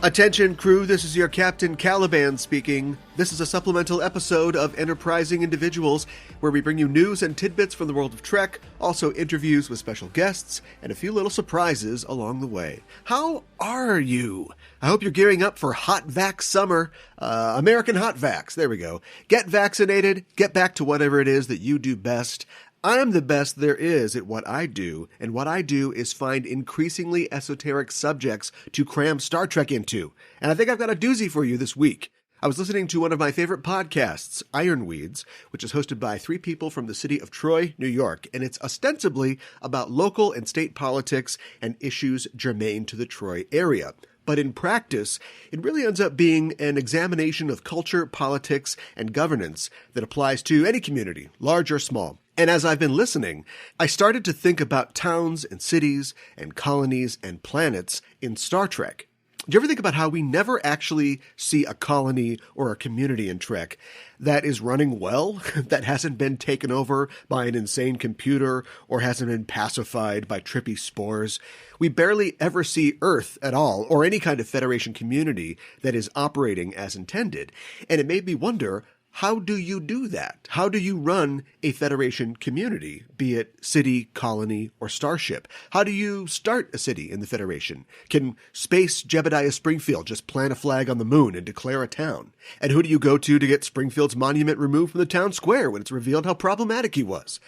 Attention crew, this is your Captain Caliban speaking. This is a supplemental episode of Enterprising Individuals, where we bring you news and tidbits from the world of Trek, also interviews with special guests, and a few little surprises along the way. How are you? I hope you're gearing up for Hot Vax Summer. American Hot Vax, there we go. Get vaccinated, get back to whatever it is that you do best. I'm the best there is at what I do, and what I do is find increasingly esoteric subjects to cram Star Trek into. And I think I've got a doozy for you this week. I was listening to one of my favorite podcasts, Ironweeds, which is hosted by three people from the city of Troy, New York, and it's ostensibly about local and state politics and issues germane to the Troy area. But in practice, it really ends up being an examination of culture, politics, and governance that applies to any community, large or small. And as I've been listening, I started to think about towns and cities and colonies and planets in Star Trek. Do you ever think about how we never actually see a colony or a community in Trek that is running well, that hasn't been taken over by an insane computer or hasn't been pacified by trippy spores? We barely ever see Earth at all, or any kind of Federation community that is operating as intended. And it made me wonder, how do you do that? How do you run a Federation community, be it city, colony, or starship? How do you start a city in the Federation? Can Space Jebediah Springfield just plant a flag on the moon and declare a town? And who do you go to get Springfield's monument removed from the town square when it's revealed how problematic he was?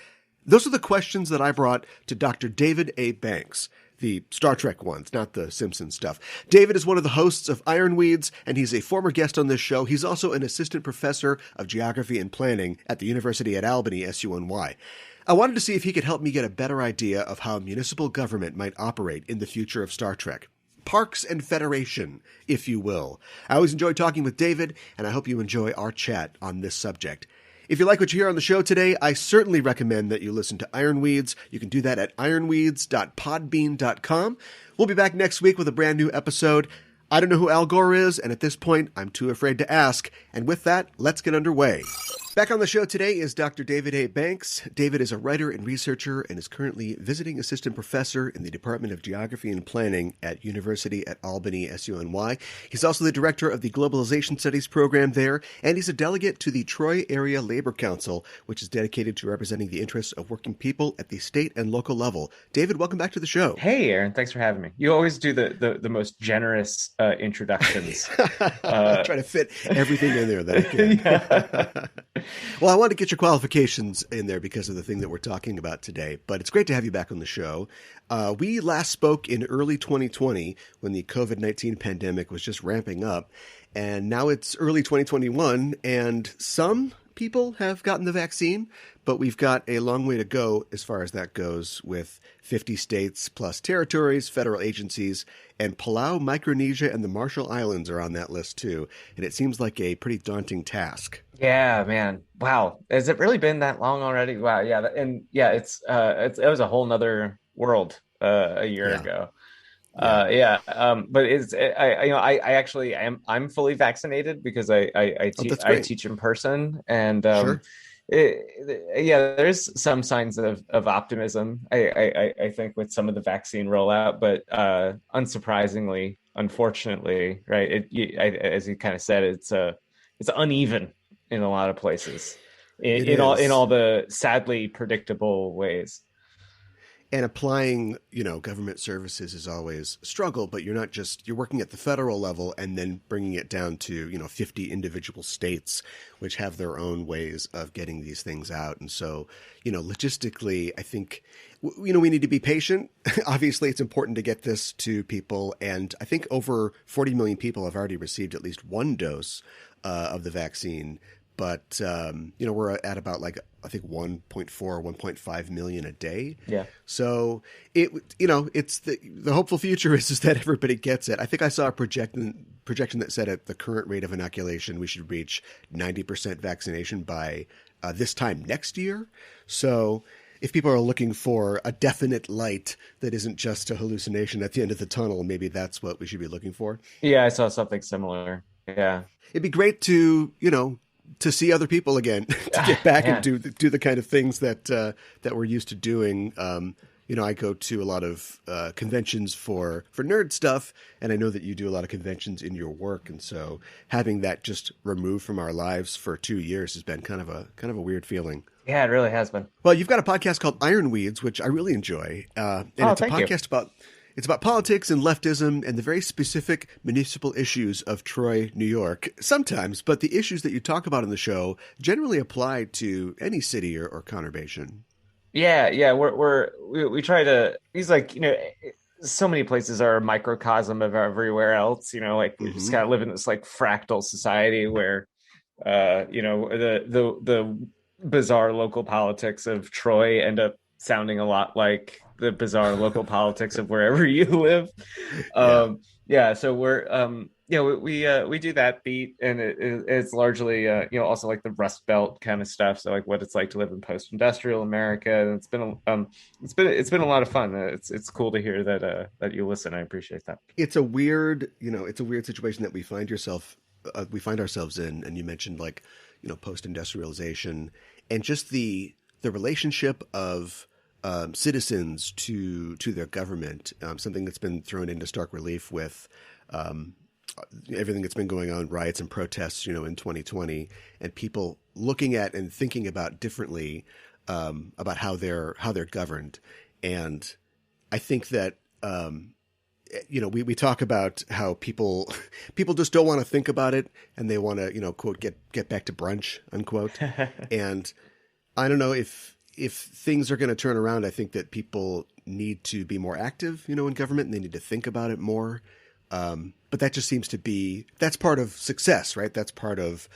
Those are the questions that I brought to Dr. David A. Banks. The Star Trek ones, not the Simpsons stuff. David is one of the hosts of Ironweeds, and he's a former guest on this show. He's also an assistant professor of geography and planning at the University at Albany, SUNY. I wanted to see if he could help me get a better idea of how municipal government might operate in the future of Star Trek. Parks and Federation, if you will. I always enjoy talking with David, and I hope you enjoy our chat on this subject. If you like what you hear on the show today, I certainly recommend that you listen to Ironweeds. You can do that at ironweeds.podbean.com. We'll be back next week with a brand new episode. I don't know who Al Gore is, and at this point, I'm too afraid to ask. And with that, let's get underway. Back on the show today is Dr. David A. Banks. David is a writer and researcher and is currently visiting assistant professor in the Department of Geography and Planning at University at Albany, SUNY. He's also the director of the Globalization Studies program there, and he's a delegate to the Troy Area Labor Council, which is dedicated to representing the interests of working people at the state and local level. David, welcome back to the show. Hey, Aaron. Thanks for having me. You always do the most generous introductions. I try to fit everything in there that I can. Yeah. Well, I want to get your qualifications in there because of the thing that we're talking about today, but it's great to have you back on the show. We last spoke in early 2020 when the COVID-19 pandemic was just ramping up, and now it's early 2021, and some people have gotten the vaccine, but we've got a long way to go as far as that goes, with 50 states plus territories, federal agencies, and Palau, Micronesia, and the Marshall Islands are on that list too. And it seems like a pretty daunting task. Yeah, man. Wow. Has it really been that long already? Wow. Yeah. And yeah, it was a whole nother world a year ago. But I'm fully vaccinated because I teach in person, and sure. There's some signs of optimism, I think, with some of the vaccine rollout, but unsurprisingly, unfortunately, right, as you kind of said, it's uneven in a lot of places, in all the sadly predictable ways. And applying, government services is always a struggle, but you're working at the federal level and then bringing it down to, 50 individual states, which have their own ways of getting these things out. And so, logistically, I think, we need to be patient. Obviously, it's important to get this to people. And I think over 40 million people have already received at least one dose of the vaccine. But, we're at about 1.4, 1.5 million a day. Yeah. So it's the hopeful future is that everybody gets it. I think I saw a projection that said at the current rate of inoculation, we should reach 90% vaccination by this time next year. So if people are looking for a definite light that isn't just a hallucination at the end of the tunnel, maybe that's what we should be looking for. Yeah, I saw something similar. Yeah. It'd be great to see other people again, to get back and do the kind of things that we're used to doing, I go to a lot of conventions for nerd stuff, and I know that you do a lot of conventions in your work, and so having that just removed from our lives for 2 years has been kind of a weird feeling. Yeah, it really has been. Well, you've got a podcast called Ironweeds, which I really enjoy, and Oh, it's a thank you. podcast about politics and leftism and the very specific municipal issues of Troy, New York. Sometimes, but the issues that you talk about in the show generally apply to any city or conurbation. Yeah, we try to. He's like, so many places are a microcosm of everywhere else. Like we just Mm-hmm. gotta live in this like fractal society where, the bizarre local politics of Troy end up sounding a lot like the bizarre local politics of wherever you live. Yeah. Yeah, so we're we do that beat, and it's largely also like the Rust Belt kind of stuff. So like what it's like to live in post-industrial America, and it's been a lot of fun. It's cool to hear that you listen. I appreciate that. It's a weird, it's a weird situation that we find ourselves in. And you mentioned like, post-industrialization and just the relationship of citizens to their government, something that's been thrown into stark relief with everything that's been going on, riots and protests, in 2020, and people looking at and thinking about differently about how they're governed. And I think that we talk about how people just don't want to think about it, and they want to quote get back to brunch, unquote. And I don't know if things are going to turn around. I think that people need to be more active, in government, and they need to think about it more. But that just seems to be, that's part of success, right? That's part of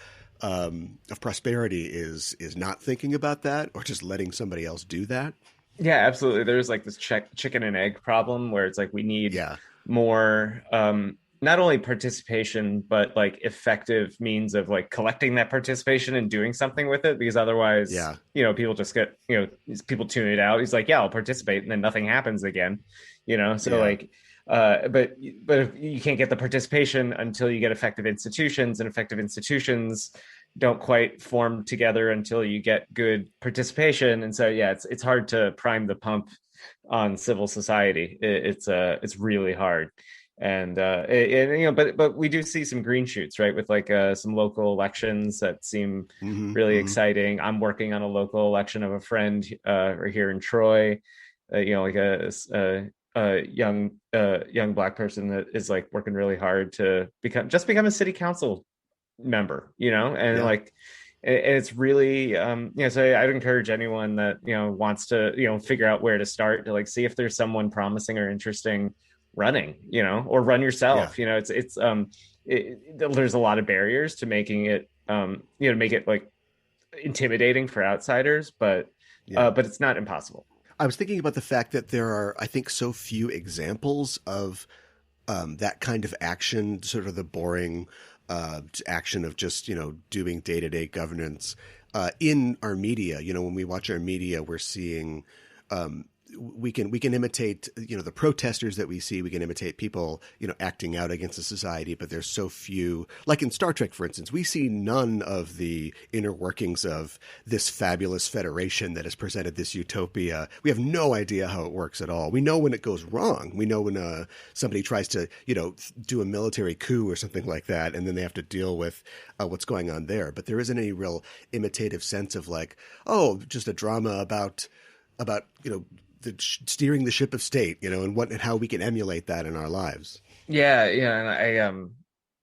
prosperity is not thinking about that or just letting somebody else do that. Yeah, absolutely. There's like this chicken and egg problem where it's like we need Yeah. more not only participation but like effective means of like collecting that participation and doing something with it, because otherwise, Yeah. People just get, people tune it out. He's like, yeah, I'll participate, and then nothing happens again, so Yeah. like but if you can't get the participation until you get effective institutions, and effective institutions don't quite form together until you get good participation. And so, yeah, it's hard to prime the pump on civil society. It's really hard. And but we do see some green shoots, right? With like some local elections that seem Mm-hmm, really mm-hmm. exciting. I'm working on a local election of a friend right here in Troy, like a young Black person that is like working really hard to become a city council member, and Yeah. like it's really so I'd encourage anyone that wants to figure out where to start, to like see if there's someone promising or interesting running, or run Yeah. yourself. There's a lot of barriers to making it make it like intimidating for outsiders, but Yeah. it's not impossible. I was thinking about the fact that there are, I think, so few examples of that kind of action, sort of the boring action of just, doing day-to-day governance in our media. When we watch our media, we're seeing we can imitate, the protesters that we see. We can imitate people, acting out against the society, but there's so few. Like in Star Trek, for instance, we see none of the inner workings of this fabulous federation that has presented this utopia. We have no idea how it works at all. We know when it goes wrong. We know when somebody tries to, do a military coup or something like that, and then they have to deal with what's going on there. But there isn't any real imitative sense of like, oh, just a drama about steering the ship of state, and how we can emulate that in our lives. Yeah, and I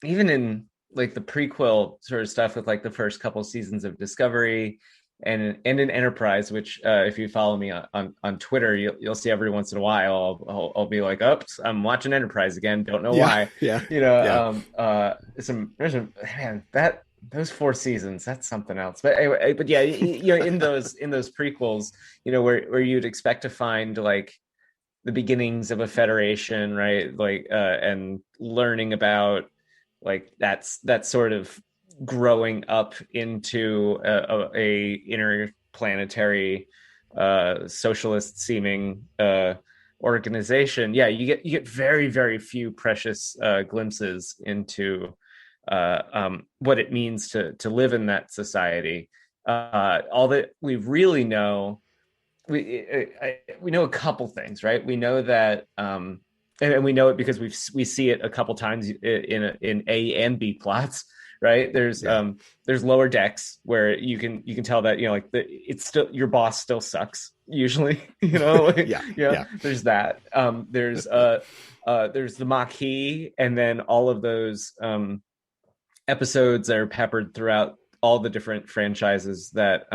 even in like the prequel sort of stuff with like the first couple seasons of Discovery and in Enterprise, which if you follow me on Twitter, you'll see every once in a while I'll be like, oops, I'm watching Enterprise again, don't know why. Yeah. There's a man that those 4 seasons, that's something else. But anyway, but yeah, in those prequels, where you'd expect to find like the beginnings of a federation, right? Like and learning about like that's sort of growing up into a interplanetary socialist seeming organization. Yeah, you get very, very few precious glimpses into what it means to live in that society. All that we really know, we know a couple things, right? We know that, and we know it because we see it a couple times in A and B plots, right? There's lower decks where you can tell that, like it's still, your boss still sucks usually, Yeah. There's that. There's the Maquis, and then all of those episodes that are peppered throughout all the different franchises that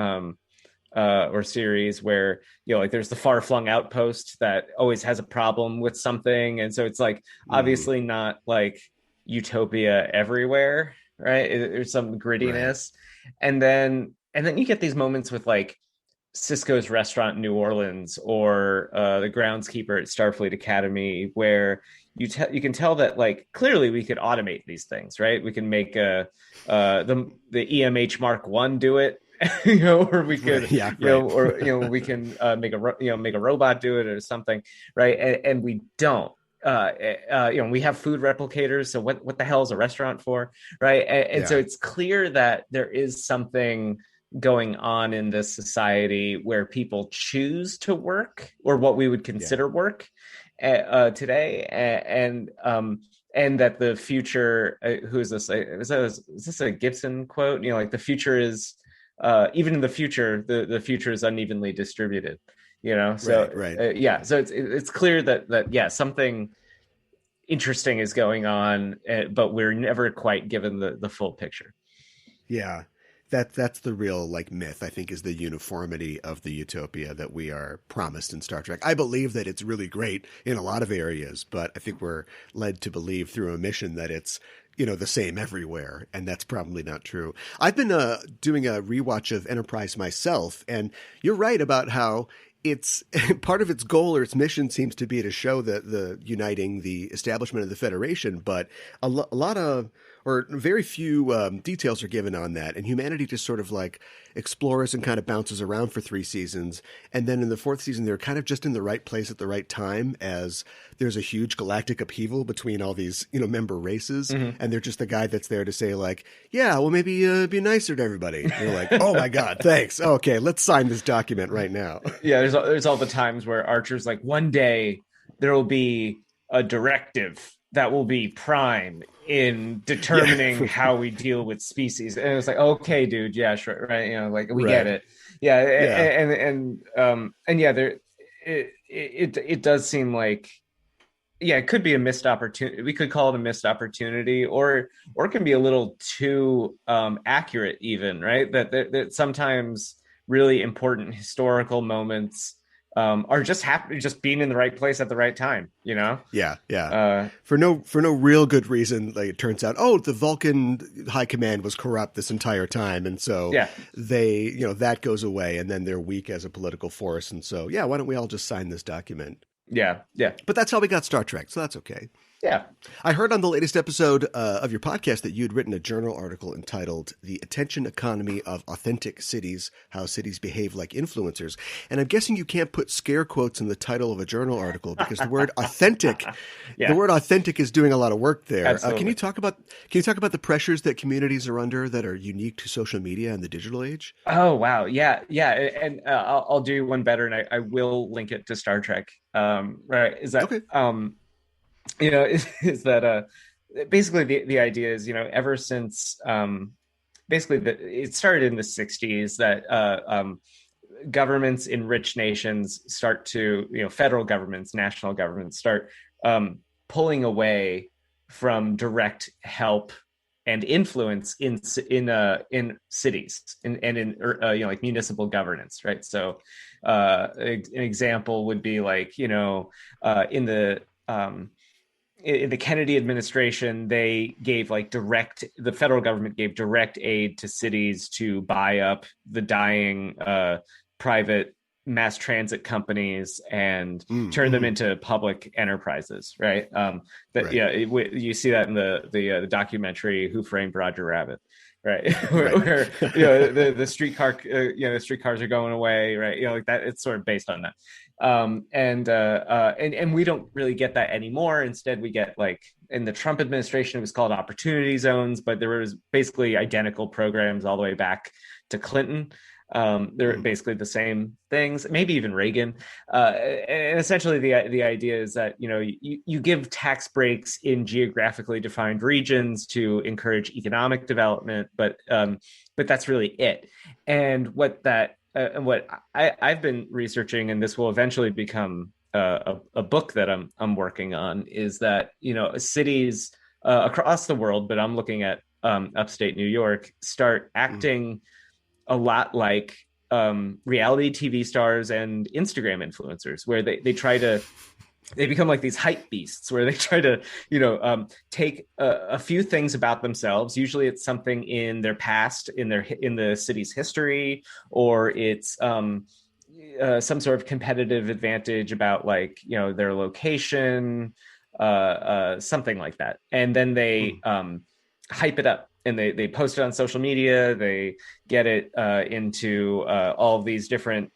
or series where, like there's the far-flung outpost that always has a problem with something, and so it's like obviously not like utopia everywhere, right? There's some grittiness, right. And then you get these moments with like Cisco's restaurant in New Orleans, or the groundskeeper at Starfleet Academy, where you can tell that like clearly we could automate these things, right? We can make the EMH Mark One do it, or we could, we can make a robot do it or something, right? And we don't. We have food replicators, so what the hell is a restaurant for, right? And so it's clear that there is something going on in this society where people choose to work, or what we would consider work today, and that the future, who is this? Is this a Gibson quote? Like the future is, even in the future, the future is unevenly distributed. So right. So it's clear that something interesting is going on, but we're never quite given the full picture. Yeah. That's the real like myth, I think, is the uniformity of the utopia that we are promised in Star Trek. I believe that it's really great in a lot of areas, but I think we're led to believe through omission that it's, the same everywhere. And that's probably not true. I've been doing a rewatch of Enterprise myself, and you're right about how it's part of its goal or its mission seems to be to show the uniting the establishment of the Federation, but a lot of, or very few details are given on that. And humanity just sort of like explores and kind of bounces around for 3 seasons. And then in the 4th season, they're kind of just in the right place at the right time, as there's a huge galactic upheaval between all these, member races. Mm-hmm. And they're just the guy that's there to say like, yeah, well, maybe be nicer to everybody. And you're like, oh my God, thanks. Okay, let's sign this document right now. Yeah, there's all the times where Archer's like, one day there will be a directive that will be prime in determining how we deal with species. And it's like, okay, dude, yeah, sure, right, like we get it. There it does seem like, it could be a missed opportunity. We could call it a missed opportunity, or it can be a little too accurate even, right? That sometimes really important historical moments are just being in the right place at the right time, for no real good reason. Like it turns out, the Vulcan high command was corrupt this entire time, and so they, that goes away, and then they're weak as a political force, and so why don't we all just sign this document? But that's how we got Star Trek, so that's okay. I heard on the latest episode of your podcast that you had written a journal article entitled "The Attention Economy of Authentic Cities: How Cities Behave Like Influencers." And I'm guessing you can't put scare quotes in the title of a journal article because the word authentic, the word authentic is doing a lot of work there. Can you talk about the pressures that communities are under that are unique to social media and the digital age? Oh, wow. Yeah. And I'll do one better, and I will link it to Star Trek. Right. Is that, okay. Is that basically the idea is, ever since it started in the 60s that governments in rich nations start to, federal governments, national governments start pulling away from direct help and influence in cities and in like municipal governance, right? So an example would be like, in the Kennedy administration, they gave the federal government gave direct aid to cities to buy up the dying private mass transit companies and turn them into public enterprises, right? You see that in the documentary "Who Framed Roger Rabbit," right? where the streetcar, the streetcars are going away, right? Like that. It's sort of based on that. And we don't really get that anymore. Instead, we get, like, in the Trump administration, it was called opportunity zones, but there was basically identical programs all the way back to Clinton. They're basically the same things, maybe even Reagan. And essentially the idea is that, you give tax breaks in geographically defined regions to encourage economic development, but that's really it. And what I've been researching, and this will eventually become a book that I'm working on, is that cities across the world, but I'm looking at upstate New York, start acting a lot like reality TV stars and Instagram influencers, where they become like these hype beasts, where they try to take a few things about themselves. Usually it's something in their past, in the city's history, or it's some sort of competitive advantage about their location, something like that, and then they hype it up, and they post it on social media. They get it into all of these different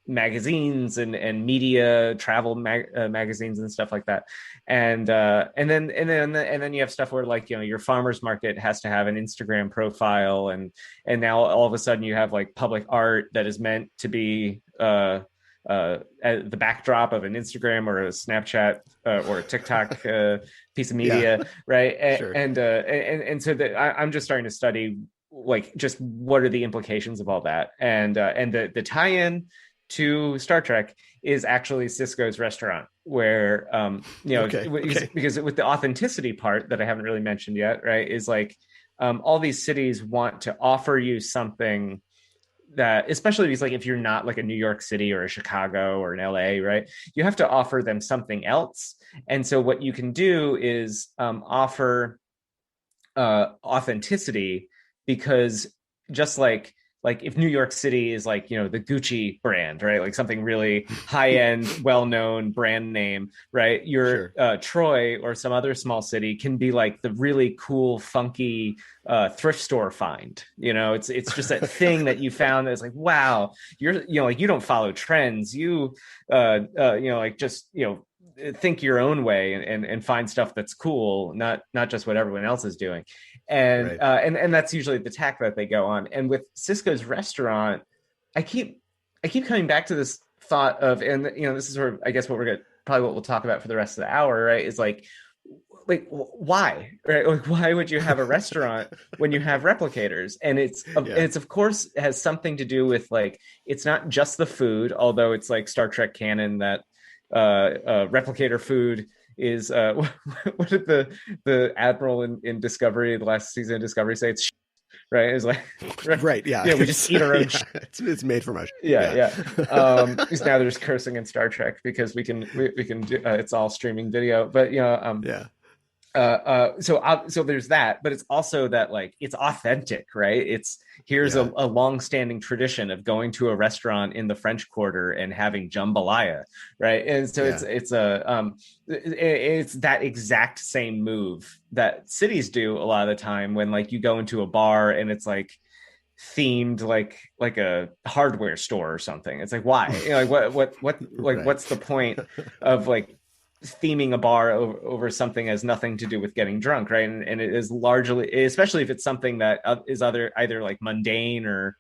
magazines and media, travel magazines and stuff like that. And then you have stuff where your farmer's market has to have an Instagram profile, and now all of a sudden you have public art that is meant to be the backdrop of an Instagram or a Snapchat or a TikTok piece of media, right? Sure. And so I'm just starting to study just what are the implications of all that, and the tie-in to Star Trek is actually Cisco's restaurant, where because with the authenticity part that I haven't really mentioned yet, right, is all these cities want to offer you something that, especially these, if you're not a New York City or a Chicago or an LA, right, you have to offer them something else. And so what you can do is offer authenticity, because just if New York City is the Gucci brand, right? Something really high-end, well-known brand name, right? Your Troy or some other small city can be the really cool, funky thrift store find. It's just that thing that you found that's wow, you're you don't follow trends. You just think your own way and find stuff that's cool, not just what everyone else is doing. And and that's usually the tack that they go on. And with Cisco's restaurant, I keep coming back to this thought of, and this is sort of, I guess, what we'll talk about for the rest of the hour, right, is why, right? Why would you have a restaurant when you have replicators? And it's of course has something to do with it's not just the food, although it's Star Trek canon that replicator food is what did the admiral in Discovery, the last season of Discovery, say? It's right? It's right, yeah, we just eat our own it's made from us. Because now there's cursing in Star Trek because we can do, it's all streaming video, but so there's that, but it's also that it's authentic, right? Here's a long-standing tradition of going to a restaurant in the French Quarter and having jambalaya, right? And so it's that exact same move that cities do a lot of the time when you go into a bar and it's themed like a hardware store or something. It's why? What what's the point of theming a bar over something has nothing to do with getting drunk, right? And it is largely, especially if it's something that is either mundane or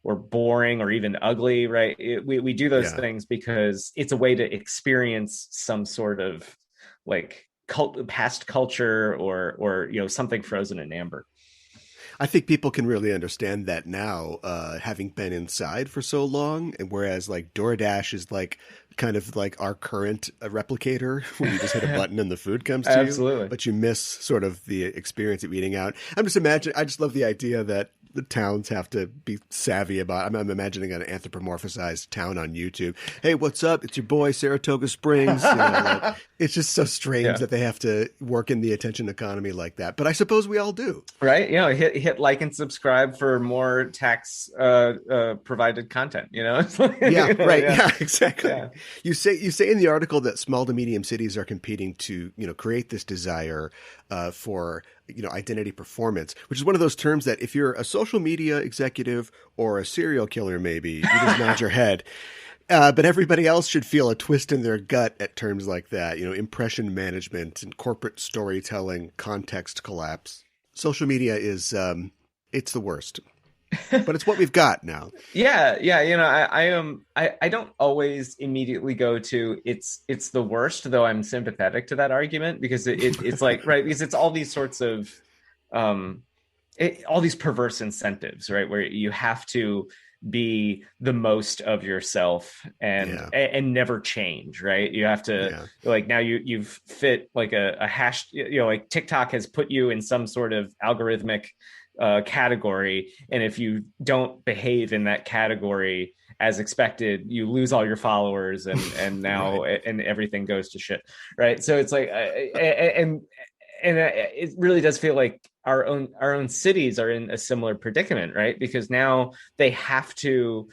boring or even ugly, right? We do those things because it's a way to experience some sort of past culture or something frozen in amber. I think people can really understand that now, having been inside for so long, and whereas DoorDash is kind of our current replicator, where you just hit a button and the food comes to Absolutely. You, but you miss sort of the experience of eating out. I just love the idea that the towns have to be savvy about. I'm imagining an anthropomorphized town on YouTube. Hey, what's up? It's your boy Saratoga Springs. It's just so strange that they have to work in the attention economy like that. But I suppose we all do, right? Hit like and subscribe for more tax provided content. Exactly. Yeah. You say in the article that small to medium cities are competing to create this desire for identity performance, which is one of those terms that if you're a social media executive or a serial killer, maybe you just nod your head. But everybody else should feel a twist in their gut at terms like that, impression management and corporate storytelling, context collapse. Social media is, it's the worst. but it's what we've got now. Yeah, yeah, I am I don't always immediately go to it's the worst, though I'm sympathetic to that argument because it's like, right, because it's all these sorts of um all these perverse incentives, right, where you have to be the most of yourself and never change, right? You have to like now you've fit like a hash, like TikTok has put you in some sort of algorithmic category, and if you don't behave in that category as expected, you lose all your followers, and now and everything goes to shit, right? So it's like and it really does feel like our own cities are in a similar predicament, right? Because now they have to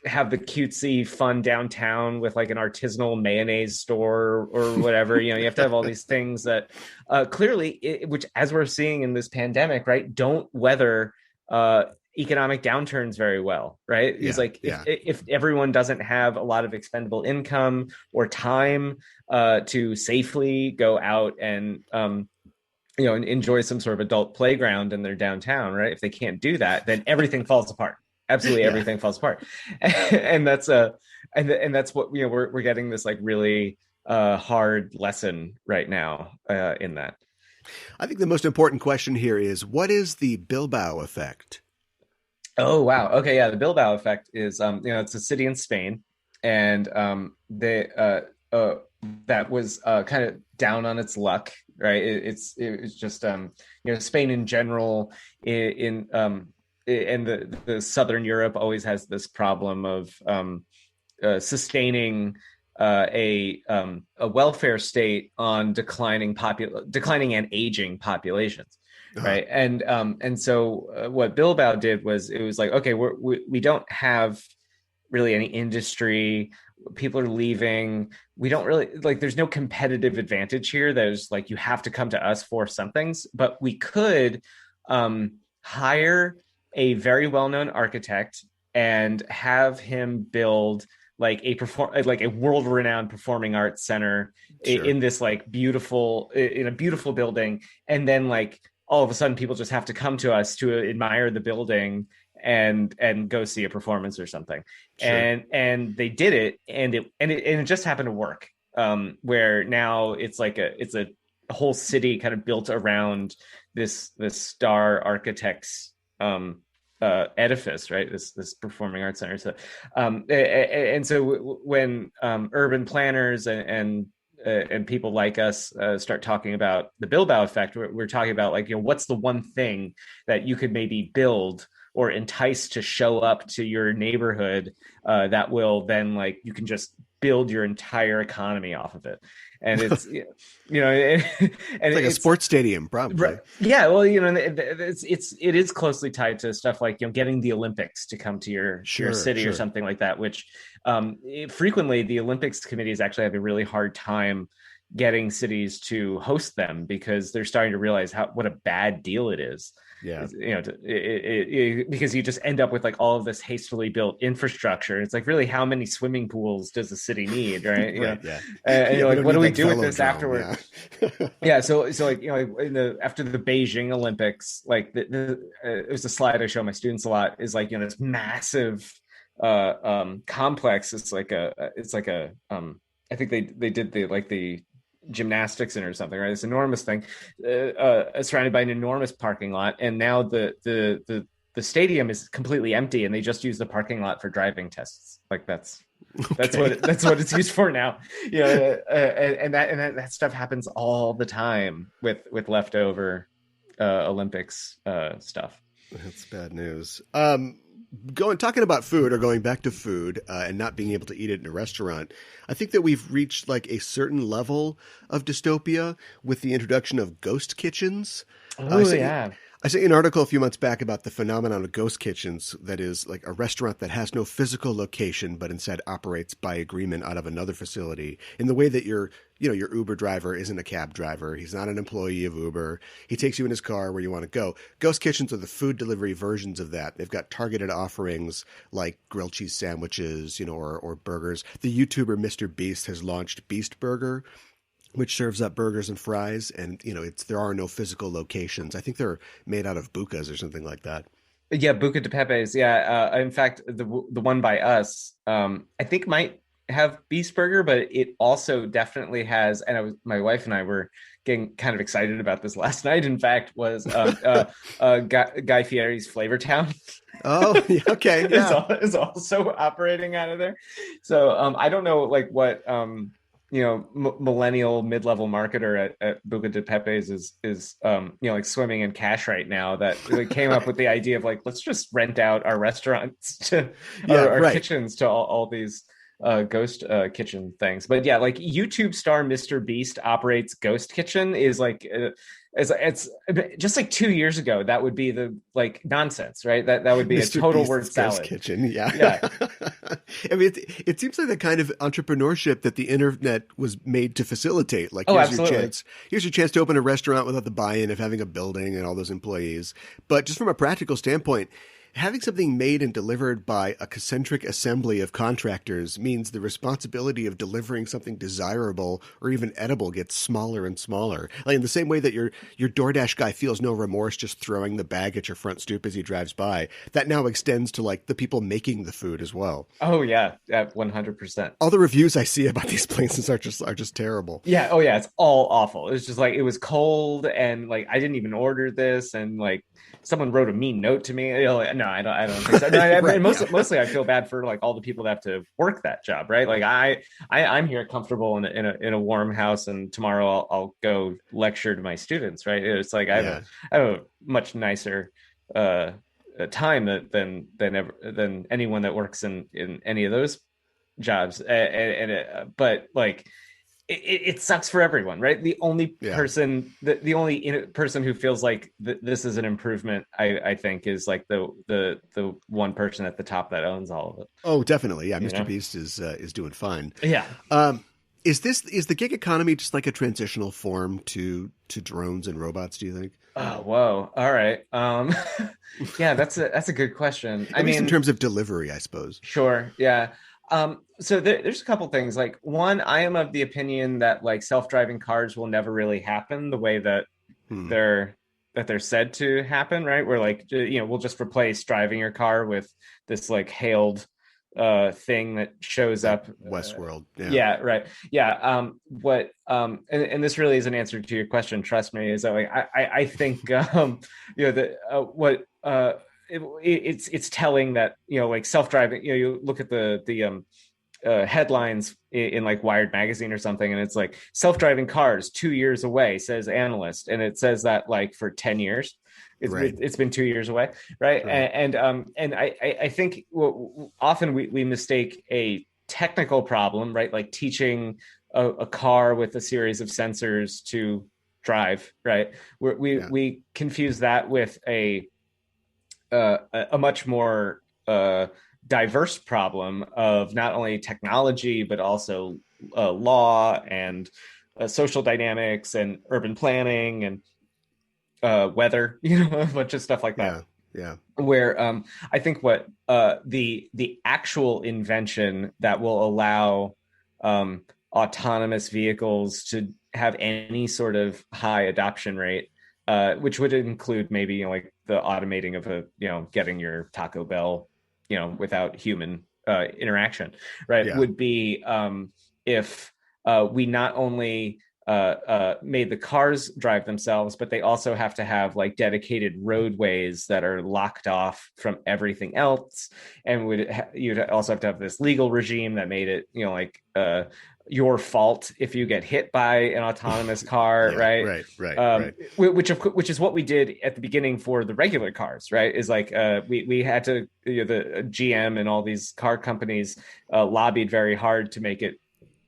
have the cutesy fun downtown with like an artisanal mayonnaise store or whatever. You have to have all these things that clearly, which as we're seeing in this pandemic, right, don't weather economic downturns very well, right? It's like if everyone doesn't have a lot of expendable income or time to safely go out and and enjoy some sort of adult playground in their downtown, right? If they can't do that, then everything falls apart. Absolutely everything falls apart. And that's and that's what we're getting this like really hard lesson right now in that. I think the most important question here is, what is the Bilbao Effect? Oh wow. Okay, yeah, the Bilbao Effect is it's a city in Spain, and that was kind of down on its luck, right? It's just Spain in general and the Southern Europe always has this problem of sustaining a welfare state on declining and aging populations, right? And so what Bilbao did was, it was like, okay, we don't have really any industry. People are leaving. We don't really like, there's no competitive advantage here. There's like, you have to come to us for some things, but we could hire a very well-known architect and have him build like a world-renowned performing arts center in this like beautiful building, and then like all of a sudden people just have to come to us to admire the building and go see a performance or something. And they did it, and it just happened to work, where now it's like it's a whole city kind of built around this star architect's edifice, right? This performing arts center. So and so when urban planners and people like us start talking about the Bilbao Effect, we're talking about like, what's the one thing that you could maybe build or entice to show up to your neighborhood that will then, like, you can just build your entire economy off of it. And it's and it's like a sports stadium, probably. Yeah, well, it is closely tied to stuff like getting the Olympics to come to your city or something like that. Which frequently the Olympics committees actually have a really hard time getting cities to host them, because they're starting to realize what a bad deal it is. Yeah, because you just end up with like all of this hastily built infrastructure. It's like, really, how many swimming pools does a city need, right? And you're like, what do we do with this afterward? Yeah. So like, after the Beijing Olympics, like it was a slide I show my students a lot, is like, this massive complex. It's like a I think they did the gymnastics center or something, right? This enormous thing surrounded by an enormous parking lot, and now the stadium is completely empty, and they just use the parking lot for driving tests. Like that's what it's used for now. And that stuff happens all the time with leftover Olympics stuff. That's bad news. Talking about food, or going back to food and not being able to eat it in a restaurant, I think that we've reached like a certain level of dystopia with the introduction of ghost kitchens. I sent an article a few months back about the phenomenon of ghost kitchens, that is like a restaurant that has no physical location, but instead operates by agreement out of another facility, in the way that your Uber driver isn't a cab driver. He's not an employee of Uber. He takes you in his car where you want to go. Ghost kitchens are the food delivery versions of that. They've got targeted offerings like grilled cheese sandwiches, or burgers. The YouTuber Mr. Beast has launched Beast Burger, which serves up burgers and fries, and there are no physical locations. I think they're made out of bukas or something like that. Yeah, Buca de Pepe's. Yeah, in fact, the one by us, I think might have beast burger, but it also definitely has. And my wife and I were getting kind of excited about this last night. In fact, was Guy Fieri's Flavor Town. Oh, yeah, okay, yeah. Is also operating out of there. So I don't know like what millennial mid-level marketer at Buca de Pepe's is like swimming in cash right now that like, came up with the idea of like let's just rent out our restaurants to our Right. kitchens to all these ghost kitchen things. But yeah, like YouTube star Mr. Beast operates Ghost Kitchen is like it's just like 2 years ago that would be the like nonsense, right? That would be Mr. a total Beast's word Ghost salad. Kitchen, yeah. Yeah. I mean, it seems like the kind of entrepreneurship that the internet was made to facilitate. Like, Absolutely. Here's your chance to open a restaurant without the buy-in of having a building and all those employees. But just from a practical standpoint, having something made and delivered by a concentric assembly of contractors means the responsibility of delivering something desirable or even edible gets smaller and smaller. Like in the same way that your DoorDash guy feels no remorse just throwing the bag at your front stoop as he drives by, that now extends to like the people making the food as well. Oh yeah, 100%. All the reviews I see about these places are just terrible. Yeah. Oh yeah, it's all awful. It's just like it was cold and like I didn't even order this and like someone wrote a mean note to me. Like, no, I don't think so. No, Right, mostly I feel bad for like all the people that have to work that job, right? Like I'm here comfortable in a warm house, and tomorrow I'll go lecture to my students, right? It's like I have a much nicer time than anyone that works in any of those jobs, but like it sucks for everyone, right? The only person, the only person who feels like this is an improvement, I think, is like the one person at the top that owns all of it. Oh, definitely, yeah. Mr. Beast is doing fine. Yeah. Is the gig economy just like a transitional form to drones and robots? Do you think? Oh, whoa! All right. Yeah, that's a good question. At least in terms of delivery, I suppose. Sure. Yeah. So there's a couple things. Like one, I am of the opinion that like self-driving cars will never really happen the way that they're said to happen, right? Where like we'll just replace driving your car with this like hailed thing that shows up Westworld. Yeah, right. Yeah. And this really is an answer to your question, trust me, is that like I think it's telling that like self-driving, you look at the headlines in like Wired magazine or something, and it's like self-driving cars 2 years away, says analyst, and it says that like for 10 years it's been 2 years away, right? And I think often we mistake a technical problem, right, like teaching a car with a series of sensors to drive, right? We confuse that with a much more diverse problem of not only technology but also law and social dynamics and urban planning and weather, a bunch of stuff like that. Yeah. Where I think what the actual invention that will allow autonomous vehicles to have any sort of high adoption rate, which would include maybe like the automating of getting your Taco Bell without human interaction, right? Would be if we not only made the cars drive themselves, but they also have to have like dedicated roadways that are locked off from everything else, and you'd also have to have this legal regime that made it your fault if you get hit by an autonomous car, right? Right. Which is what we did at the beginning for the regular cars, right? Is like we had to the GM and all these car companies lobbied very hard to make it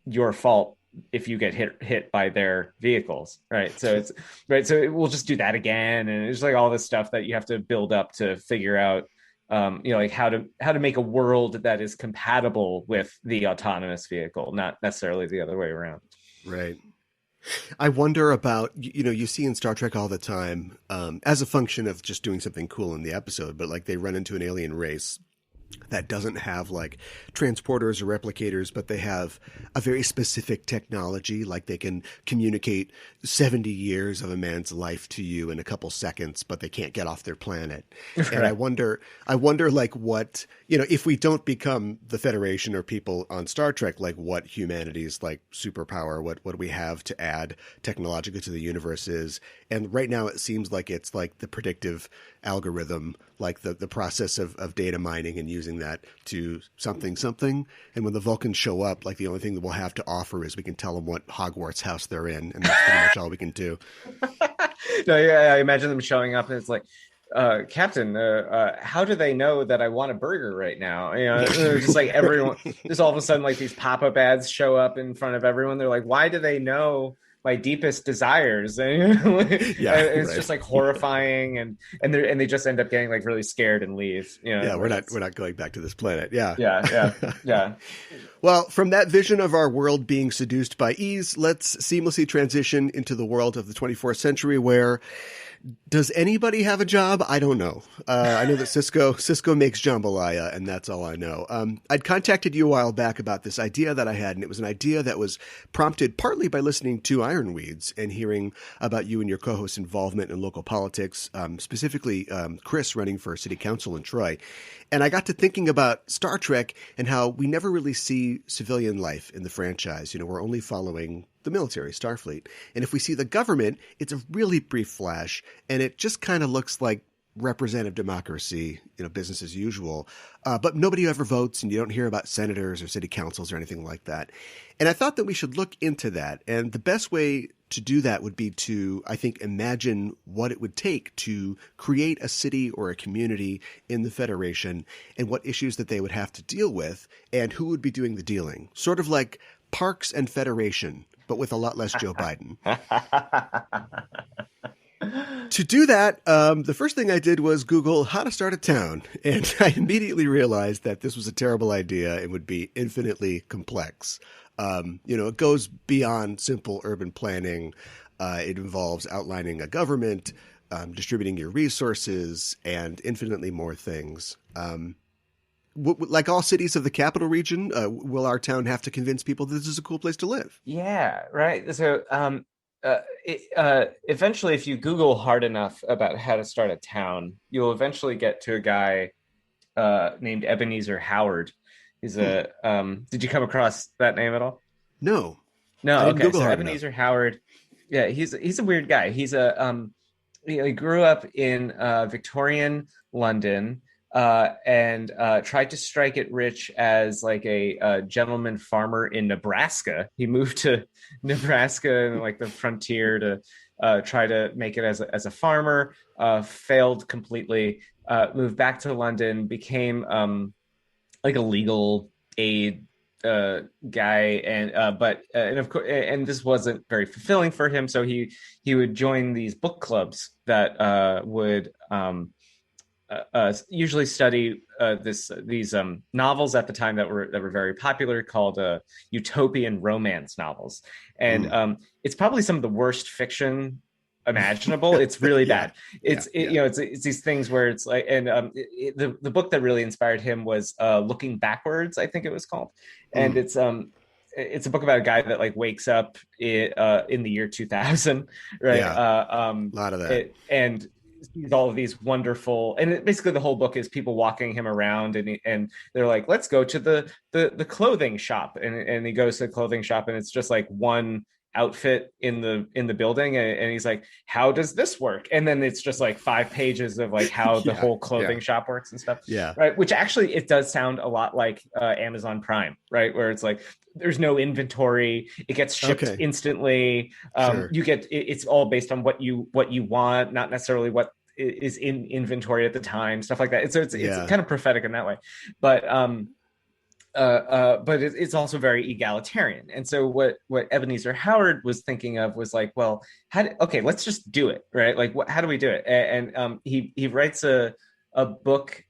your fault if you get hit by their vehicles, right? So it's right. So we'll just do that again, and it's like all this stuff that you have to build up to figure out, like how to make a world that is compatible with the autonomous vehicle, not necessarily the other way around. Right. I wonder about, you see in Star Trek all the time, as a function of just doing something cool in the episode, but like they run into an alien race that doesn't have like transporters or replicators, but they have a very specific technology, like they can communicate 70 years of a man's life to you in a couple seconds, but they can't get off their planet. Right. And I wonder like what, if we don't become the Federation or people on Star Trek, like what humanity's like superpower, what do we have to add technologically to the universe is. And right now it seems like it's like the predictive algorithm, like the process of data mining and using that to something. And when the Vulcans show up, like the only thing that we'll have to offer is we can tell them what Hogwarts house they're in. And that's pretty much all we can do. No, yeah, I imagine them showing up and it's like, Captain, how do they know that I want a burger right now? They're just like everyone, just all of a sudden, like these pop-up ads show up in front of everyone. They're like, why do they know my deepest desires? And it's just like horrifying, and they just end up getting like really scared and leave. We're not going back to this planet. Yeah. Well, from that vision of our world being seduced by ease, let's seamlessly transition into the world of the 24th century, where does anybody have a job? I don't know. I know that Cisco makes jambalaya, and that's all I know. I'd contacted you a while back about this idea that I had, and it was an idea that was prompted partly by listening to Ironweeds and hearing about you and your co-host's involvement in local politics, specifically Chris running for city council in Troy. And I got to thinking about Star Trek and how we never really see civilian life in the franchise. We're only following the military, Starfleet. And if we see the government, it's a really brief flash, and it just kind of looks like representative democracy, business as usual. But nobody ever votes, and you don't hear about senators or city councils or anything like that. And I thought that we should look into that. And the best way to do that would be to, I think, imagine what it would take to create a city or a community in the Federation and what issues that they would have to deal with and who would be doing the dealing. Sort of like Parks and Federation, but with a lot less Joe Biden. To do that, the first thing I did was Google how to start a town. And I immediately realized that this was a terrible idea and would be infinitely complex. It goes beyond simple urban planning. It involves outlining a government, distributing your resources, and infinitely more things. Like all cities of the capital region, will our town have to convince people that this is a cool place to live? Yeah, right. So eventually, if you Google hard enough about how to start a town, you'll eventually get to a guy named Ebenezer Howard. He's a did you come across that name at all? No. Okay. So Ebenezer Howard, yeah, he's a weird guy. He's he grew up in Victorian London. And tried to strike it rich as like a gentleman farmer in Nebraska. He moved to Nebraska and like the frontier to try to make it as a farmer. Failed completely. Moved back to London. Became like a legal aid guy, and of course, and this wasn't very fulfilling for him. So he would join these book clubs that would usually study these novels at the time that were very popular, called utopian romance novels, and it's probably some of the worst fiction imaginable. It's really bad. It's these things where it's like, and the book that really inspired him was Looking Backwards, I think it was called, and it's a book about a guy that like wakes up in the year 2000, right? A lot of that, and sees all of these wonderful, and basically the whole book is people walking him around, and they're like, let's go to the clothing shop, and he goes to the clothing shop, and it's just like one outfit in the building, and he's like, how does this work? And then it's just like 5 pages of like how the whole clothing shop works and stuff, right? Which actually, it does sound a lot like Amazon Prime, right? Where it's like there's no inventory, it gets shipped instantly. You get it's all based on what you want, not necessarily what is in inventory at the time, stuff like that. So it's kind of prophetic in that way, but it's also very egalitarian. And so what Ebenezer Howard was thinking of was like, well, let's just do it, right? Like, how do we do it? And he writes a book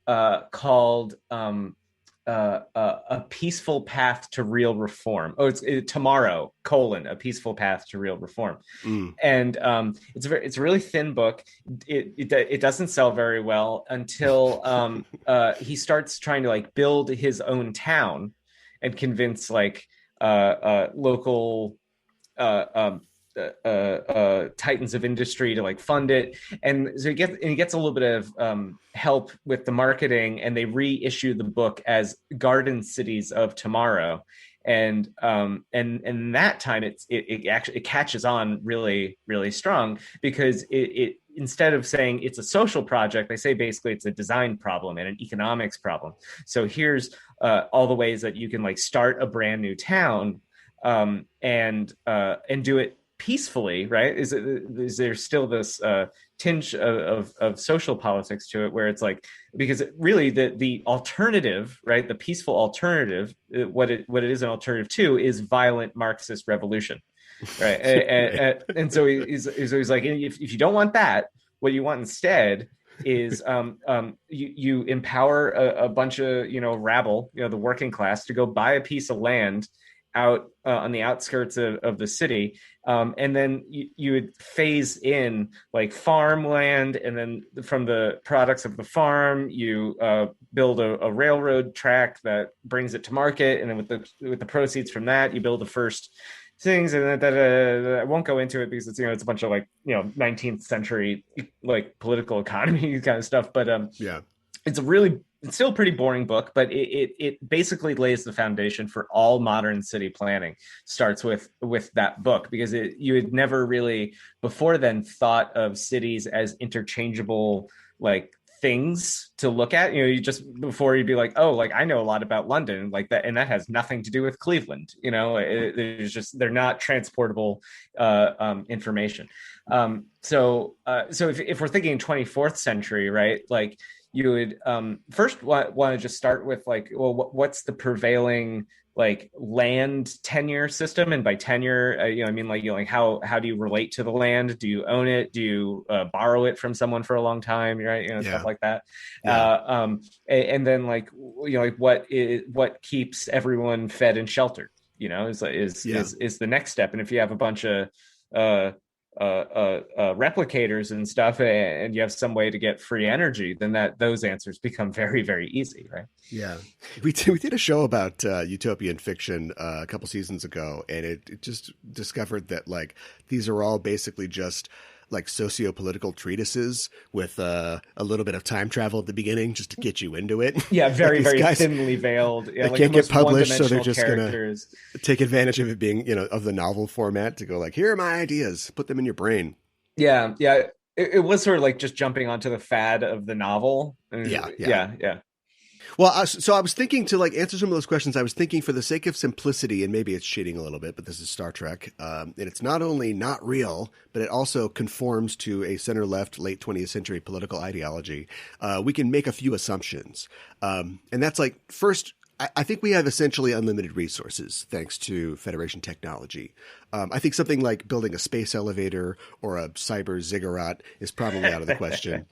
called a peaceful path to real reform. Oh, it's tomorrow, a peaceful path to real reform. And it's a really thin book. It doesn't sell very well until he starts trying to like build his own town and convince like local titans of industry to like fund it, and so he gets a little bit of help with the marketing, and they reissue the book as Garden Cities of Tomorrow, and that time it actually catches on really really strong, because it instead of saying it's a social project, they say basically it's a design problem and an economics problem. So here's all the ways that you can like start a brand new town, and do it peacefully, right? Is there still this tinge of social politics to it, where it's like, because really the alternative, right, the peaceful alternative, what it is an alternative to is violent Marxist revolution, right? and so he's like, if you don't want that, what you want instead is you empower a bunch of rabble, the working class, to go buy a piece of land out on the outskirts of the city, and then you would phase in like farmland, and then from the products of the farm you build a railroad track that brings it to market, and then with the proceeds from that you build the first things, and I won't go into it because it's it's a bunch of like 19th century like political economy kind of stuff, but it's still a pretty boring book, but it basically lays the foundation for all modern city planning. Starts with that book, because you had never really before then thought of cities as interchangeable like things to look at. You just before you'd be like, oh, like I know a lot about London like that, and that has nothing to do with Cleveland. They're not transportable information. So if we're thinking 24th century, right, like you would first want to just start with like, well, what's the prevailing like land tenure system? And by tenure, I mean like how do you relate to the land? Do you own it? Do you borrow it from someone for a long time? Right, stuff like that. And then like like what keeps everyone fed and sheltered? Is the next step. And if you have a bunch of replicators and stuff, and you have some way to get free energy, then those answers become very very easy, right? We did a show about utopian fiction a couple seasons ago, and it just discovered that like these are all basically just like socio-political treatises with a little bit of time travel at the beginning just to get you into it. Very very thinly veiled. They can't get published, so they're just gonna take advantage of it being of the novel format to go like, here are my ideas, put them in your brain. It was sort of like just jumping onto the fad of the novel. Yeah. Well, so I was thinking to like answer some of those questions. I was thinking, for the sake of simplicity, and maybe it's cheating a little bit, but this is Star Trek, and it's not only not real, but it also conforms to a center-left, late 20th century political ideology. We can make a few assumptions, and that's like, first, I think we have essentially unlimited resources thanks to Federation technology. I think something like building a space elevator or a cyber ziggurat is probably out of the question.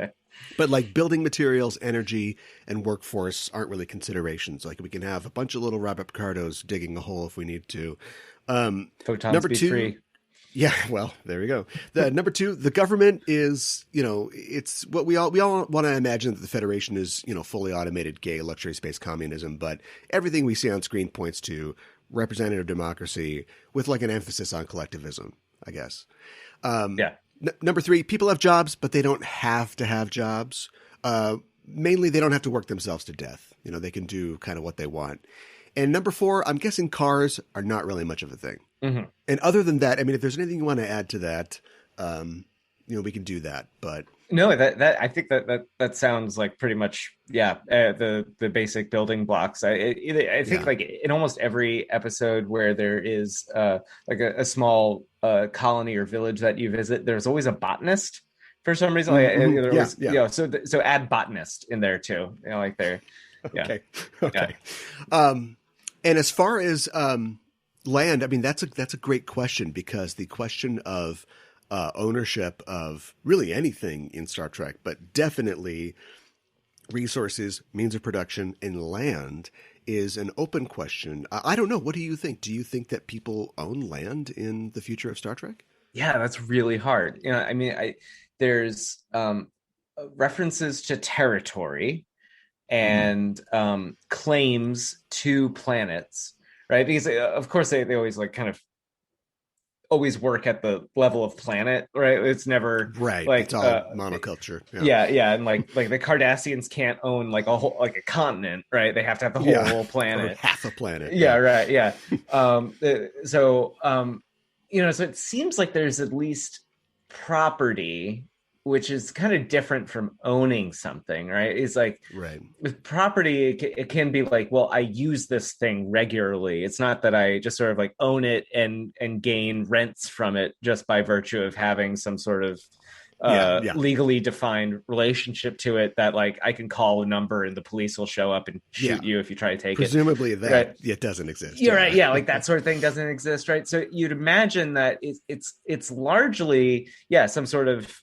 But like building materials, energy, and workforce aren't really considerations. Like we can have a bunch of little Robert Picardos digging a hole if we need to. Photons number be two, free. Yeah, well, there we go. Number two, the government is, it's what we all want to imagine that the Federation is, fully automated, gay, luxury space communism. But everything we see on screen points to representative democracy with like an emphasis on collectivism, I guess. Number three, people have jobs, but they don't have to have jobs. Mainly, they don't have to work themselves to death. They can do kind of what they want. And number four, I'm guessing cars are not really much of a thing. Mm-hmm. And other than that, I mean, if there's anything you want to add to that, we can do that. But no, that I think that sounds like pretty much the basic building blocks. I think like in almost every episode where there is like a small colony or village that you visit, there's always a botanist for some reason. So add botanist in there too. Like there. Okay. And as far as land, I mean, that's a great question, because the question of ownership of really anything in Star Trek, but definitely resources, means of production, and land is an open question. I don't know. What do you think? Do you think that people own land in the future of Star Trek? Yeah, that's really hard. I mean, there's references to territory and claims to planets, right? Because of course they always like kind of always work at the level of planet, right? It's never right. Like it's all monoculture. Yeah, and like the Cardassians can't own like a whole like a continent, right? They have to have the whole planet, or half a planet. Yeah, right. Yeah. So it seems like there's at least property, which is kind of different from owning something, right? It's like right. With property, it can be like, well, I use this thing regularly. It's not that I just sort of like own it and gain rents from it just by virtue of having some sort of legally defined relationship to it that like I can call a number and the police will show up and shoot you if you try to take Presumably it. Presumably that it doesn't exist. You're right. Yeah, like that sort of thing doesn't exist, right? So you'd imagine that it's largely some sort of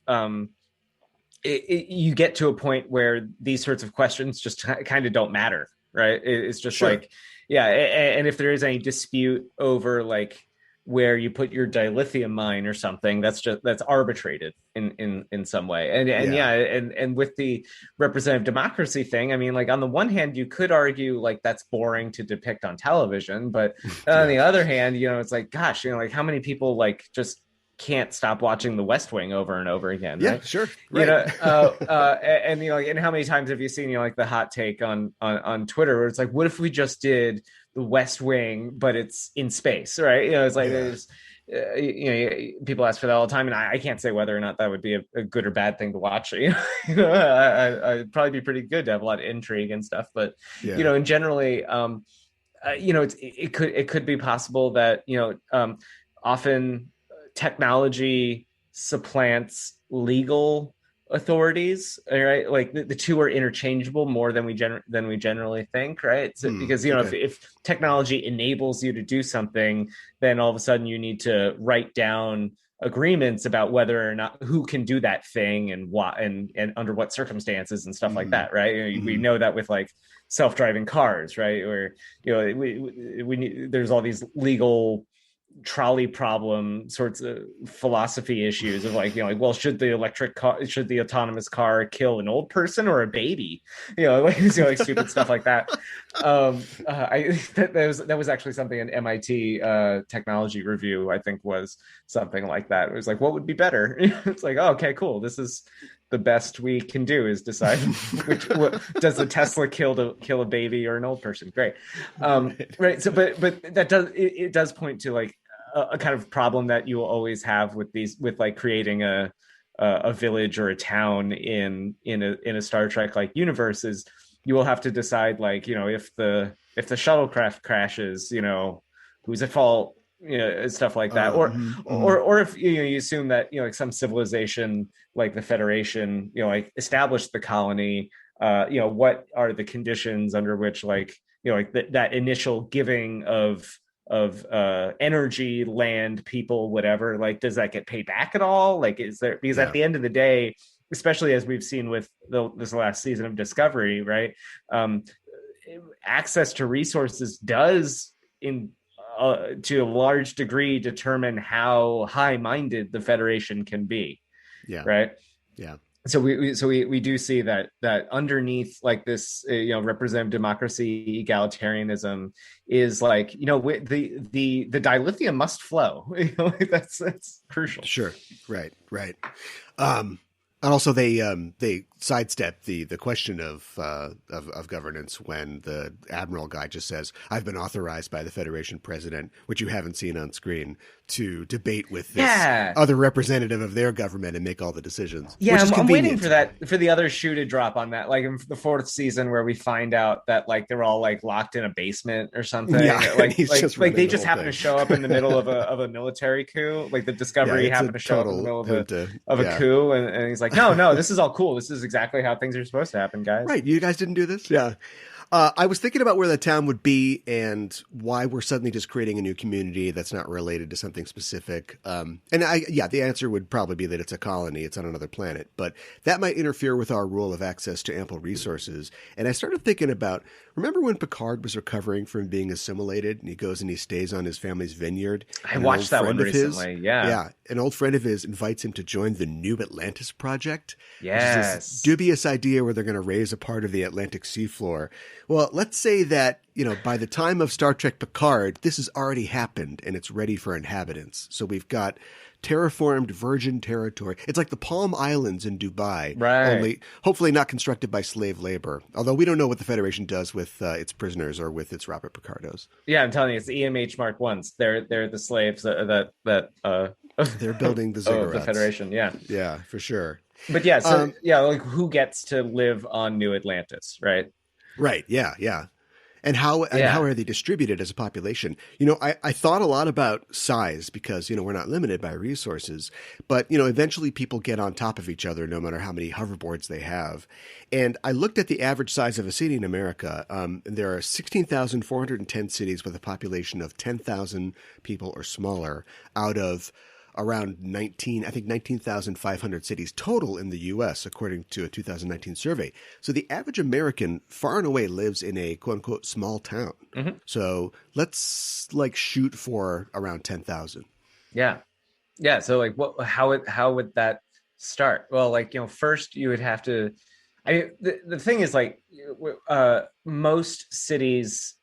you get to a point where these sorts of questions just kind of don't matter, right? It's just like and if there is any dispute over like where you put your dilithium mine or something, that's arbitrated in some way. And with the representative democracy thing, I mean, like on the one hand, you could argue like that's boring to depict on television, but on the other hand, it's like, gosh, like how many people like just can't stop watching The West Wing over and over again, right? Yeah, sure. Right. And and how many times have you seen like the hot take on Twitter where it's like, what if we just did The West Wing, but it's in space, right? It's like people ask for that all the time, and I can't say whether or not that would be a good or bad thing to watch. I'd probably be pretty good to have a lot of intrigue and stuff, but and generally, it could be possible that often technology supplants legal authorities, right? Like the two are interchangeable more than we generally think, right? So, because if technology enables you to do something, then all of a sudden you need to write down agreements about whether or not who can do that thing and what and under what circumstances and stuff like that, right? We know that with like self-driving cars, right? Or we need, there's all these legal trolley problem sorts of philosophy issues of like well, should the autonomous car kill an old person or a baby, like stupid stuff like that. That was actually something in MIT technology review, I think, was something like that. It was like, what would be better? It's like, oh, okay, cool, this is the best we can do is decide does the Tesla kill a baby or an old person. Great. Right. So but that does point to like a kind of problem that you will always have with like creating a village or a town in a Star Trek like universe is you will have to decide like, if the shuttlecraft crashes, who's at fault, stuff like that, or if you assume that like some civilization like the Federation like established the colony, what are the conditions under which like that initial giving of energy, land, people, whatever, like does that get paid back at all? Like is there, because at the end of the day, especially as we've seen with this last season of Discovery, right, access to resources does to a large degree determine how high-minded the Federation can be. Right. So we do see that underneath like this representative democracy, egalitarianism is like the dilithium must flow. That's crucial. Sure. Right. And also they sidestep the question of governance when the admiral guy just says, "I've been authorized by the Federation president," which you haven't seen on screen, to debate with this other representative of their government and make all the decisions. Yeah, I'm waiting for the other shoe to drop on that. Like in the 4th season where we find out that like they're all like locked in a basement or something. Yeah, like they just happen to show up in the middle of a military coup. Like the Discovery happened to show up in the middle of a coup, and he's like, no, this is all cool. This is exactly how things are supposed to happen, guys. Right. You guys didn't do this? Yeah. I was thinking about where that town would be and why we're suddenly just creating a new community that's not related to something specific. The answer would probably be that it's a colony. It's on another planet. But that might interfere with our rule of access to ample resources. And I started thinking about, remember when Picard was recovering from being assimilated and he goes and he stays on his family's vineyard? I watched that one recently. Yeah. An old friend of his invites him to join the New Atlantis Project. Yes. This dubious idea where they're going to raise a part of the Atlantic seafloor. Well, let's say that, by the time of Star Trek Picard, this has already happened and it's ready for inhabitants. So we've got terraformed virgin territory. It's like the Palm Islands in Dubai, right? Only hopefully not constructed by slave labor. Although we don't know what the Federation does with its prisoners or with its Robert Picardos. Yeah, I'm telling you, it's the EMH Mark Ones. They're the slaves that they're building the ziggurats. The Federation. Yeah, for sure. But like who gets to live on New Atlantis, right? Right. Yeah. And how are they distributed as a population? I thought a lot about size because, we're not limited by resources, but, eventually people get on top of each other no matter how many hoverboards they have. And I looked at the average size of a city in America. And there are 16,410 cities with a population of 10,000 people or smaller out of around 19,500 cities total in the U.S., according to a 2019 survey. So the average American far and away lives in a quote unquote small town. Mm-hmm. So let's shoot for around 10,000. Yeah. So how would that start? Well, first you would have to, the thing is most cities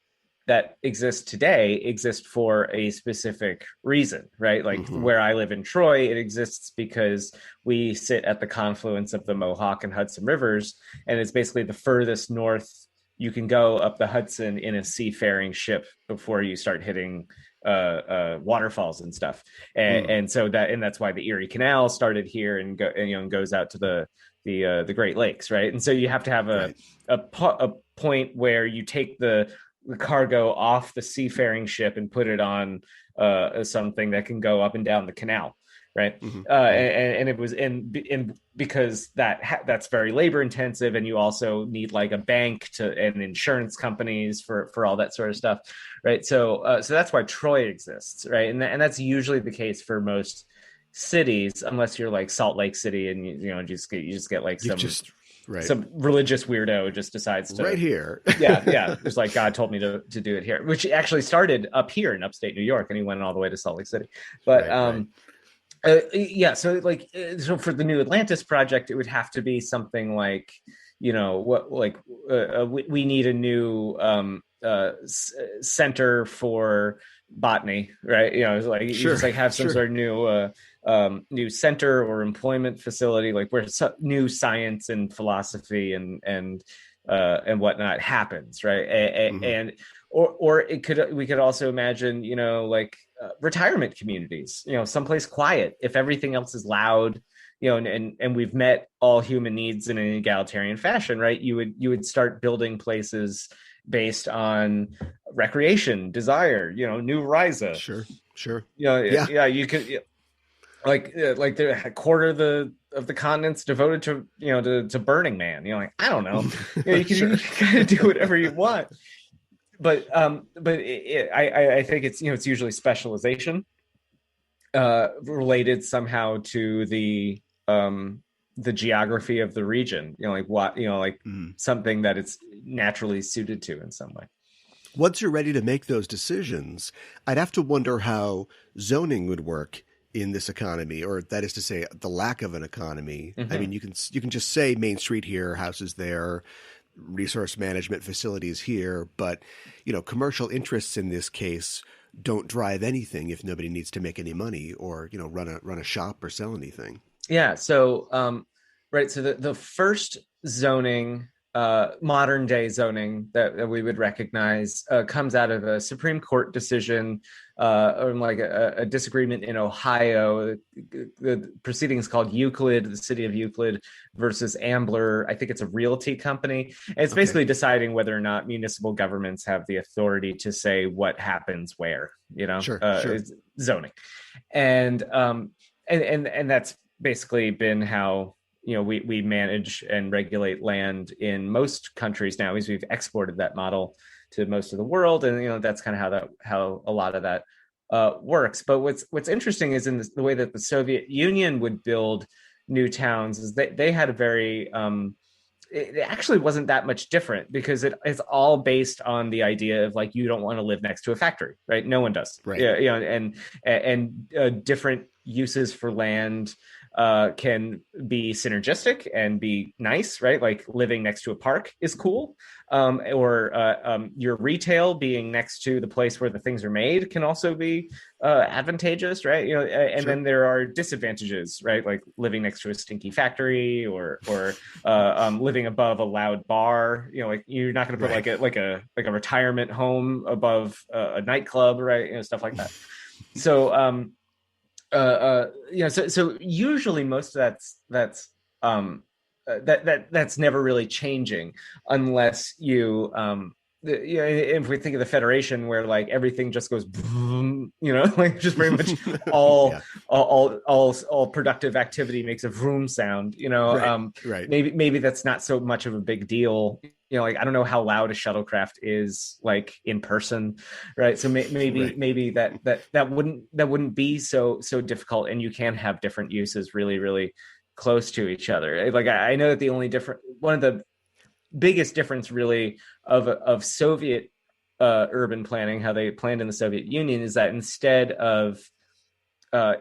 that exist today exist for a specific reason, right? Where I live in Troy, it exists because we sit at the confluence of the Mohawk and Hudson rivers, and it's basically the furthest north you can go up the Hudson in a seafaring ship before you start hitting waterfalls and stuff. And so that's why the Erie Canal started here and goes out to the Great Lakes, right? And so you have to have a point where you take the cargo off the seafaring ship and put it on something that can go up and down the canal, right? Mm-hmm. And it was because that's very labor intensive, and you also need a bank and insurance companies for all that sort of stuff, right? So that's why Troy exists, right? And that's usually the case for most cities, unless you're Salt Lake City and you just get some religious weirdo just decides to right here. yeah. It's God told me to do it here, which actually started up here in upstate New York, and he went all the way to Salt Lake City. But so for the New Atlantis Project, it would have to be something we need a new center for botany, right? Have some sort of new center or employment facility, where new science and philosophy and whatnot happens, right? And we could also imagine, retirement communities, someplace quiet. If everything else is loud, and we've met all human needs in an egalitarian fashion, right? You would start building places based on recreation, desire, new Ryza. Sure. You could a quarter of the continent's devoted to Burning Man. I don't know. You can kind of do whatever you want. But I think it's it's usually specialization related somehow to the geography of the region, something that it's naturally suited to in some way. Once you're ready to make those decisions, I'd have to wonder how zoning would work in this economy, or that is to say, the lack of an economy. Mm-hmm. I mean, you can just say Main Street here, houses there, resource management facilities here, but commercial interests in this case don't drive anything if nobody needs to make any money or run a shop or sell anything. Yeah. So, So the first zoning, modern day zoning that we would recognize comes out of a Supreme Court decision, or a disagreement in Ohio. The proceeding is called Euclid, the city of Euclid versus Ambler. I think it's a realty company. And it's basically deciding whether or not municipal governments have the authority to say what happens where, Sure. It's zoning. And that's basically been how we manage and regulate land in most countries now, because we've exported that model to most of the world, and that's kind of how a lot of that works. But what's interesting is in the way that the Soviet Union would build new towns is they had a very it actually wasn't that much different, because it's all based on the idea of like, you don't want to live next to a factory, right? No one does, Right. Yeah, and different uses for land can be synergistic and be nice, right? Like living next to a park is cool, or your retail being next to the place where the things are made can also be advantageous, right? And Sure. then there are disadvantages, right? Like living next to a stinky factory, or living above a loud bar. Like you're not going to put Right. like a retirement home above a nightclub, right? Stuff like that. So so usually most of that's never really changing, unless if we think of the Federation, where like everything just goes vroom, like just very much all Yeah. all productive activity makes a vroom sound. Right. Maybe that's not so much of a big deal. Like I don't know how loud a shuttlecraft is like in person, right? So maybe that wouldn't be so difficult, and you can have different uses really, really close to each other. Like I know that one of the biggest difference really of Soviet urban planning, how they planned in the Soviet Union, is that instead of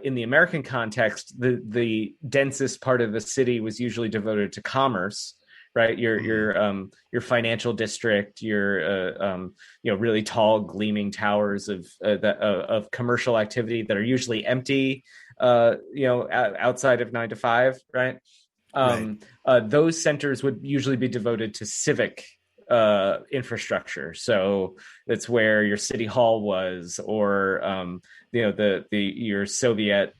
in the American context, the densest part of the city was usually devoted to commerce, right? Your financial district, your really tall gleaming towers of commercial activity that are usually empty, outside of 9 to 5, right? Those centers would usually be devoted to civic infrastructure. So that's where your city hall was, or your Soviet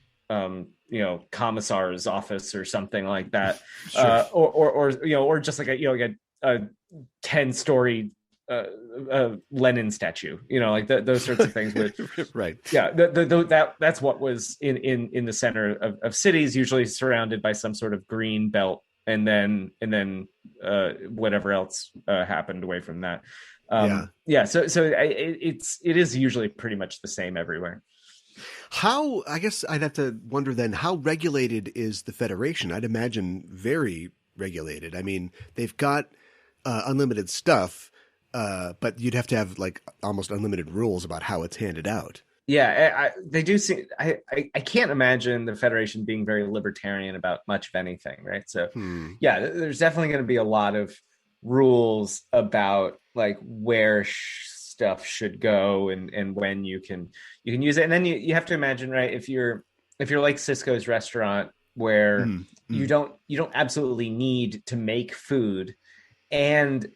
commissar's office or something like that. Sure. Or just like a 10-story Lenin statue, like those sorts of things. Right. Yeah, that's what was in the center of cities, usually surrounded by some sort of green belt, and then whatever else happened away from that. So it is usually pretty much the same everywhere. I guess I'd have to wonder then, how regulated is the Federation? I'd imagine very regulated. I mean, they've got unlimited stuff, but you'd have to have like almost unlimited rules about how it's handed out. Yeah, they do seem. I can't imagine the Federation being very libertarian about much of anything, right? So, yeah, there's definitely going to be a lot of rules about like where stuff should go, and when you can use it. And then you have to imagine, right? If you're like Cisco's restaurant, where you don't absolutely need to make food. And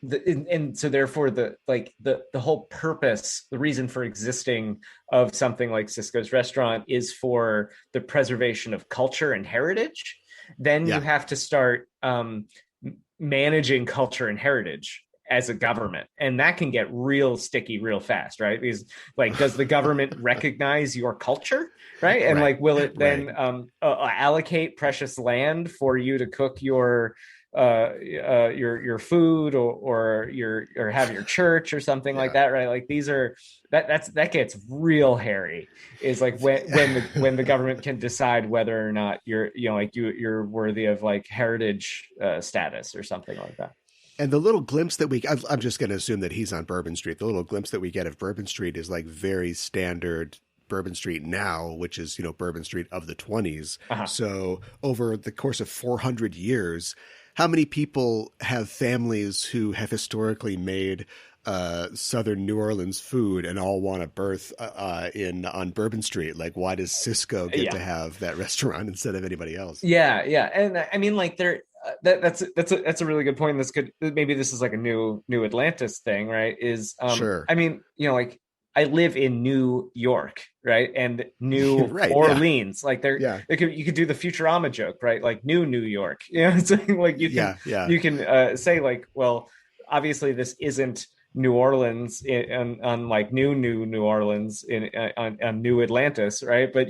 so therefore the whole purpose, the reason for existing of something like Cisco's restaurant is for the preservation of culture and heritage. Then you have to start managing culture and heritage as a government, and that can get real sticky real fast, right? Because like, does the government recognize your culture, right? And like, will it then allocate precious land for you to cook your food, or have your church or something like that, right? Like that gets real hairy, is like when the government can decide whether or not you're worthy of like heritage status or something like that. And the little glimpse that I'm just going to assume that he's on Bourbon Street. The little glimpse that we get of Bourbon Street is like very standard Bourbon Street now, which is, Bourbon Street of the 20s. So over the course of 400 years, how many people have families who have historically made Southern New Orleans food and all want a berth on Bourbon Street? Like, why does Cisco get to have that restaurant instead of anybody else? Yeah. And I mean, like that's a really good point. Maybe this is like a new Atlantis thing, right? Sure. I mean, like I live in New York, right? And New Orleans, like you could do the Futurama joke, right? Like New York, it's like you can say like, well, obviously this isn't New Orleans on like New Orleans on New Atlantis, right? But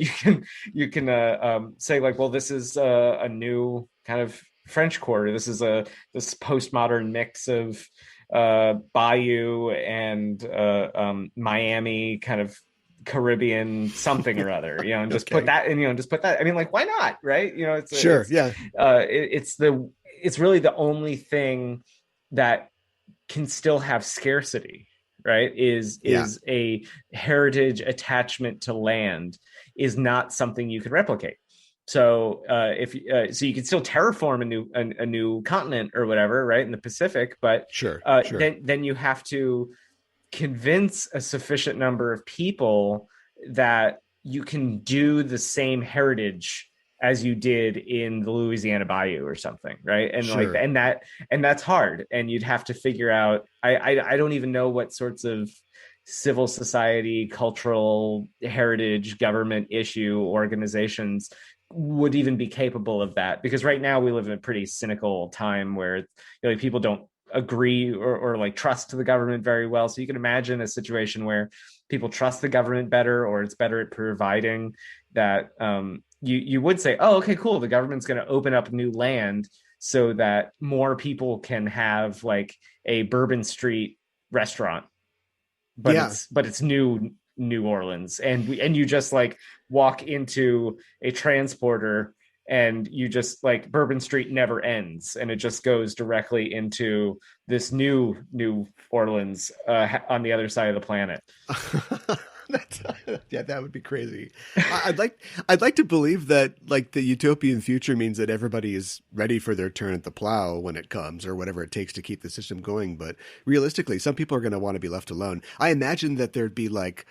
you can say like, well, this is a new kind of French Quarter. This is this postmodern mix of Bayou and Miami, kind of Caribbean something or other, and just put that, and just put that. I mean, like, why not, right? Sure, yeah. It's really the only thing that can still have scarcity, right? Is a heritage attachment to land is not something you can replicate. So so you can still terraform a new continent or whatever, right, in the Pacific, but sure. Then you have to convince a sufficient number of people that you can do the same heritage as you did in the Louisiana Bayou or something, right? And sure. and that's hard, and you'd have to figure out. I don't even know what sorts of civil society, cultural heritage, government issue organizations would even be capable of that, because right now we live in a pretty cynical time where people don't agree or like trust the government very well. So you can imagine a situation where people trust the government better, or it's better at providing that. You would say, oh, okay, cool, the government's going to open up new land so that more people can have like a Bourbon Street restaurant, but it's New Orleans, and you just like walk into a transporter and you just like Bourbon Street never ends, and it just goes directly into this New Orleans on the other side of the planet. Yeah, that would be crazy. I'd like to believe that like the utopian future means that everybody is ready for their turn at the plow when it comes, or whatever it takes to keep the system going. But realistically, some people are going to want to be left alone. I imagine that there'd be like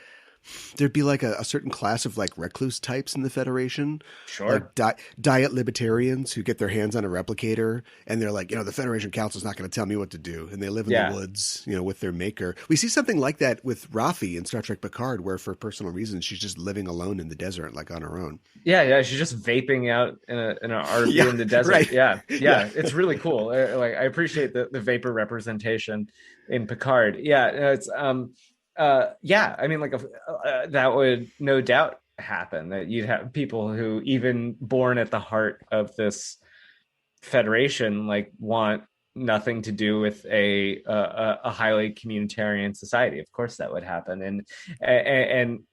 a certain class of like recluse types in the Federation. Sure. Like diet libertarians who get their hands on a replicator, and they're like, the Federation Council's not going to tell me what to do. And they live in the woods, with their maker. We see something like that with Raffi in Star Trek Picard, where for personal reasons, she's just living alone in the desert, like on her own. Yeah. She's just vaping out in an RV in the desert. Right. Yeah. It's really cool. Like, I appreciate the vapor representation in Picard. Yeah. It's, I mean, like that would no doubt happen, that you'd have people who, even born at the heart of this federation, like want nothing to do with a highly communitarian society. Of course that would happen, and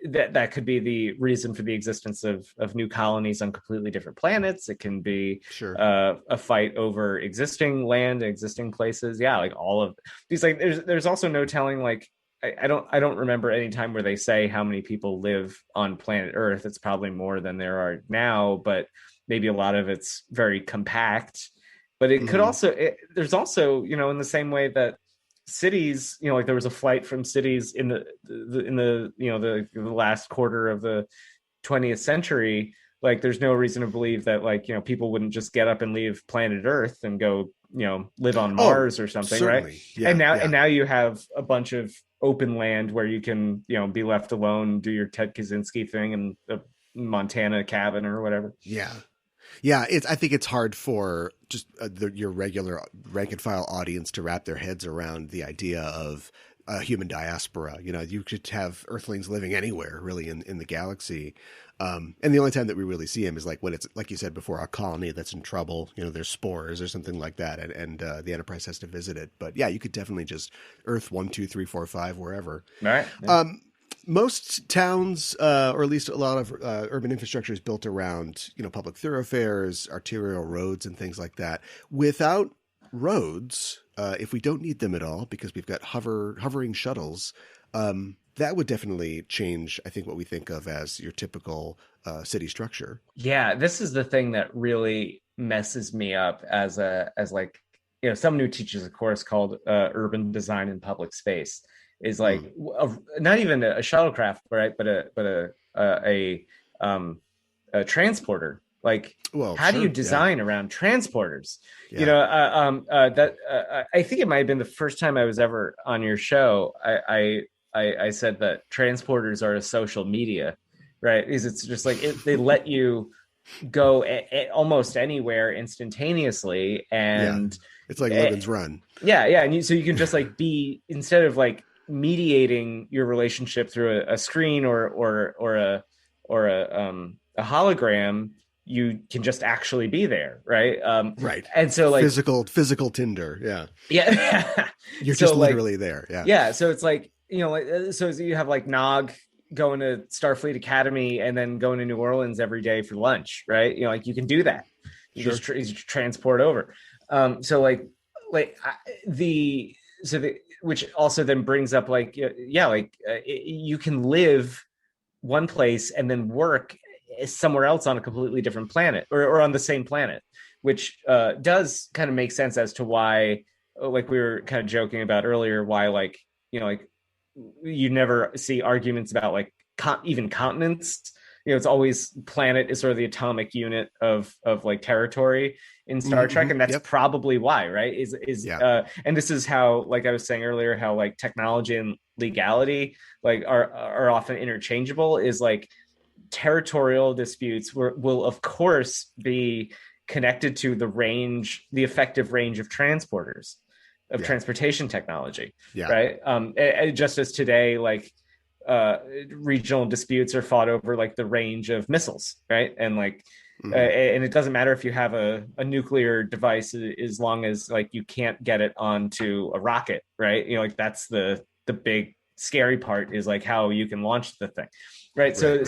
that could be the reason for the existence of new colonies on completely different planets. It can be a fight over existing land, existing places. Yeah, like all of these. Like there's also no telling, like, I don't remember any time where they say how many people live on planet Earth. It's probably more than there are now, but maybe a lot of it's very compact. But it could also, there's also, in the same way that cities, like there was a flight from cities in the last quarter of the 20th century. Like there's no reason to believe that, like, people wouldn't just get up and leave planet Earth and go, live on Mars or something, certainly. Right? Yeah, and now you have a bunch of open land where you can, be left alone, do your Ted Kaczynski thing in the Montana cabin or whatever. Yeah. I think it's hard for just your regular rank and file audience to wrap their heads around the idea of a human diaspora. You could have Earthlings living anywhere really in the galaxy. And the only time that we really see him is like when it's, like you said before, a colony that's in trouble, there's spores or something like that. And the Enterprise has to visit it. But yeah, you could definitely just Earth 1, 2, 3, 4, 5, wherever. All right. Yeah. Most towns, or at least a lot of urban infrastructure is built around, public thoroughfares, arterial roads, and things like that. Without roads, if we don't need them at all, because we've got hovering shuttles, that would definitely change, I think, what we think of as your typical city structure. Yeah, this is the thing that really messes me up as someone who teaches a course called Urban Design in Public Space. Is like not even a shuttlecraft, right? But a transporter. Like, how do you design around transporters? Yeah. I think it might have been the first time I was ever on your show. I said that transporters are a social media, right? Because it's just like they let you go almost anywhere instantaneously, and it's like Logan's Run. Yeah, and so you can just like be, instead of like mediating your relationship through a screen or a hologram, you can just actually be there, right? Right. And so like physical Tinder. Yeah. yeah. You're So just like literally there. Yeah. yeah, so it's like, so you have like Nog going to Starfleet Academy and then going to New Orleans every day for lunch, right? Like you can do that. You Sure. just transport over. So like the so the which also then brings up like you can live one place and then work somewhere else on a completely different planet or on the same planet, which does kind of make sense as to why, like we were kind of joking about earlier, why like like you never see arguments about like even continents. It's always planet is sort of the atomic unit of like territory in Star Trek, and that's Yep. probably why, right? Yeah. And this is how, like I was saying earlier, how like technology and legality like are often interchangeable. Is like territorial disputes will of course be connected to the effective range of transporters of transportation technology, right? Just as today, like regional disputes are fought over like the range of missiles, right? And like and it doesn't matter if you have a nuclear device as long as like you can't get it onto a rocket, right? Like that's the big scary part, is like how you can launch the thing, right? So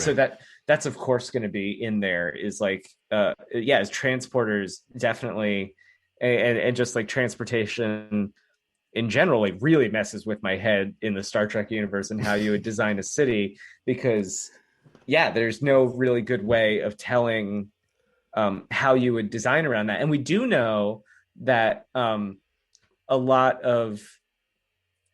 that's of course going to be in there, is like as transporters definitely, and just like transportation in general, like really messes with my head in the Star Trek universe and how you would design a city, because there's no really good way of telling how you would design around that. And we do know that a lot of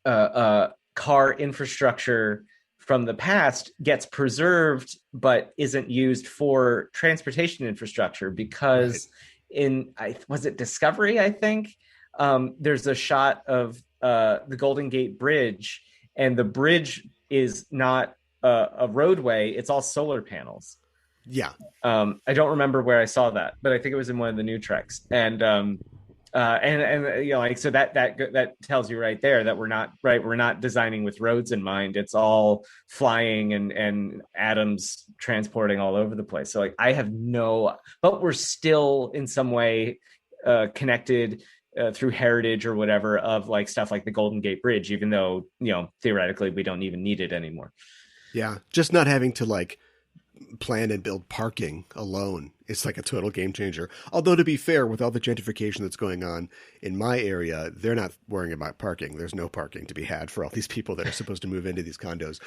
car infrastructure from the past gets preserved but isn't used for transportation infrastructure, because was it Discovery, I think, there's a shot of the Golden Gate Bridge, and the bridge is not a roadway, it's all solar panels. I don't remember where I saw that, but I think it was in one of the new treks. And like, so that tells you right there that we're not designing with roads in mind. It's all flying and atoms transporting all over the place. So like but we're still in some way connected through heritage or whatever of like stuff like the Golden Gate Bridge, even though theoretically we don't even need it anymore. Just not having to like plan and build parking alone is like a total game changer. Although, to be fair, with all the gentrification that's going on in my area, they're not worrying about parking. There's no parking to be had for all these people that are supposed to move into these condos.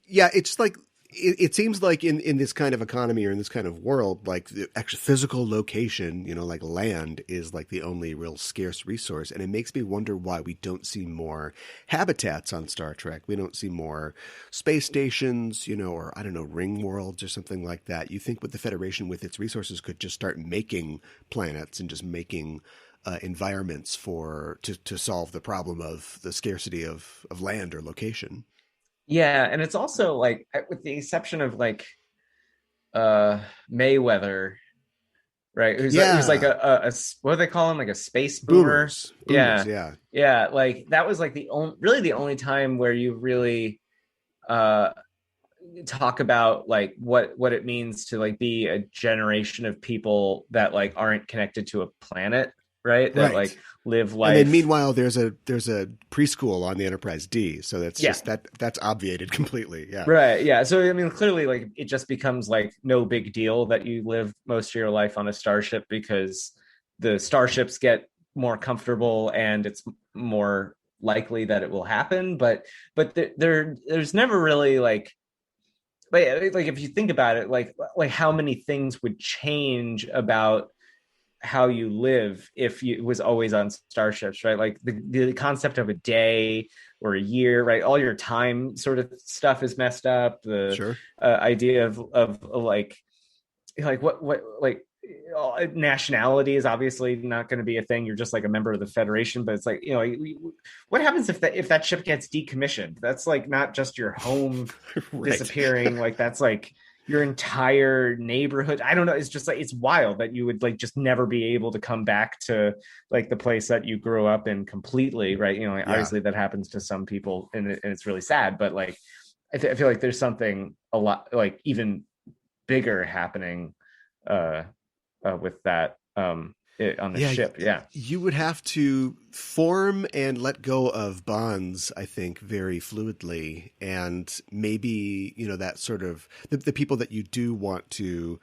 It's like it seems like in this kind of economy or in this kind of world, like the actual physical location, like land is like the only real scarce resource. And it makes me wonder why we don't see more habitats on Star Trek. We don't see more space stations, or I don't know, ring worlds or something like that. You think with the Federation, with its resources, could just start making planets and just making environments to solve the problem of the scarcity of land or location. Yeah, and it's also like, with the exception of like Mayweather, right? Who's like a what do they call him? Like a space boomer? Boomers, yeah. Like that was like the only time where you really talk about like what it means to like be a generation of people that like aren't connected to a planet, right? That like live life. And then meanwhile, there's a preschool on the Enterprise D, so that's just that's obviated completely. Yeah. Right. Yeah. So I mean, clearly, like it just becomes like no big deal that you live most of your life on a starship, because the starships get more comfortable and it's more likely that it will happen. But there's never really like if you think about it, like how many things would change about how you live if it was always on starships, right? Like the concept of a day or a year, right? All your time sort of stuff is messed up. The idea of like what like nationality is obviously not going to be a thing. You're just like a member of the Federation, but it's like, what happens if that ship gets decommissioned? That's like not just your home disappearing. Like that's like your entire neighborhood. I don't know. It's just like, it's wild that you would like just never be able to come back to like the place that you grew up in completely, right? Obviously that happens to some people and it's really sad, but like I feel like there's something a lot like even bigger happening uh, with that on the Yeah, ship. Yeah. you would have to form and let go of bonds, I think, very fluidly. And maybe, that sort of the people that you do want to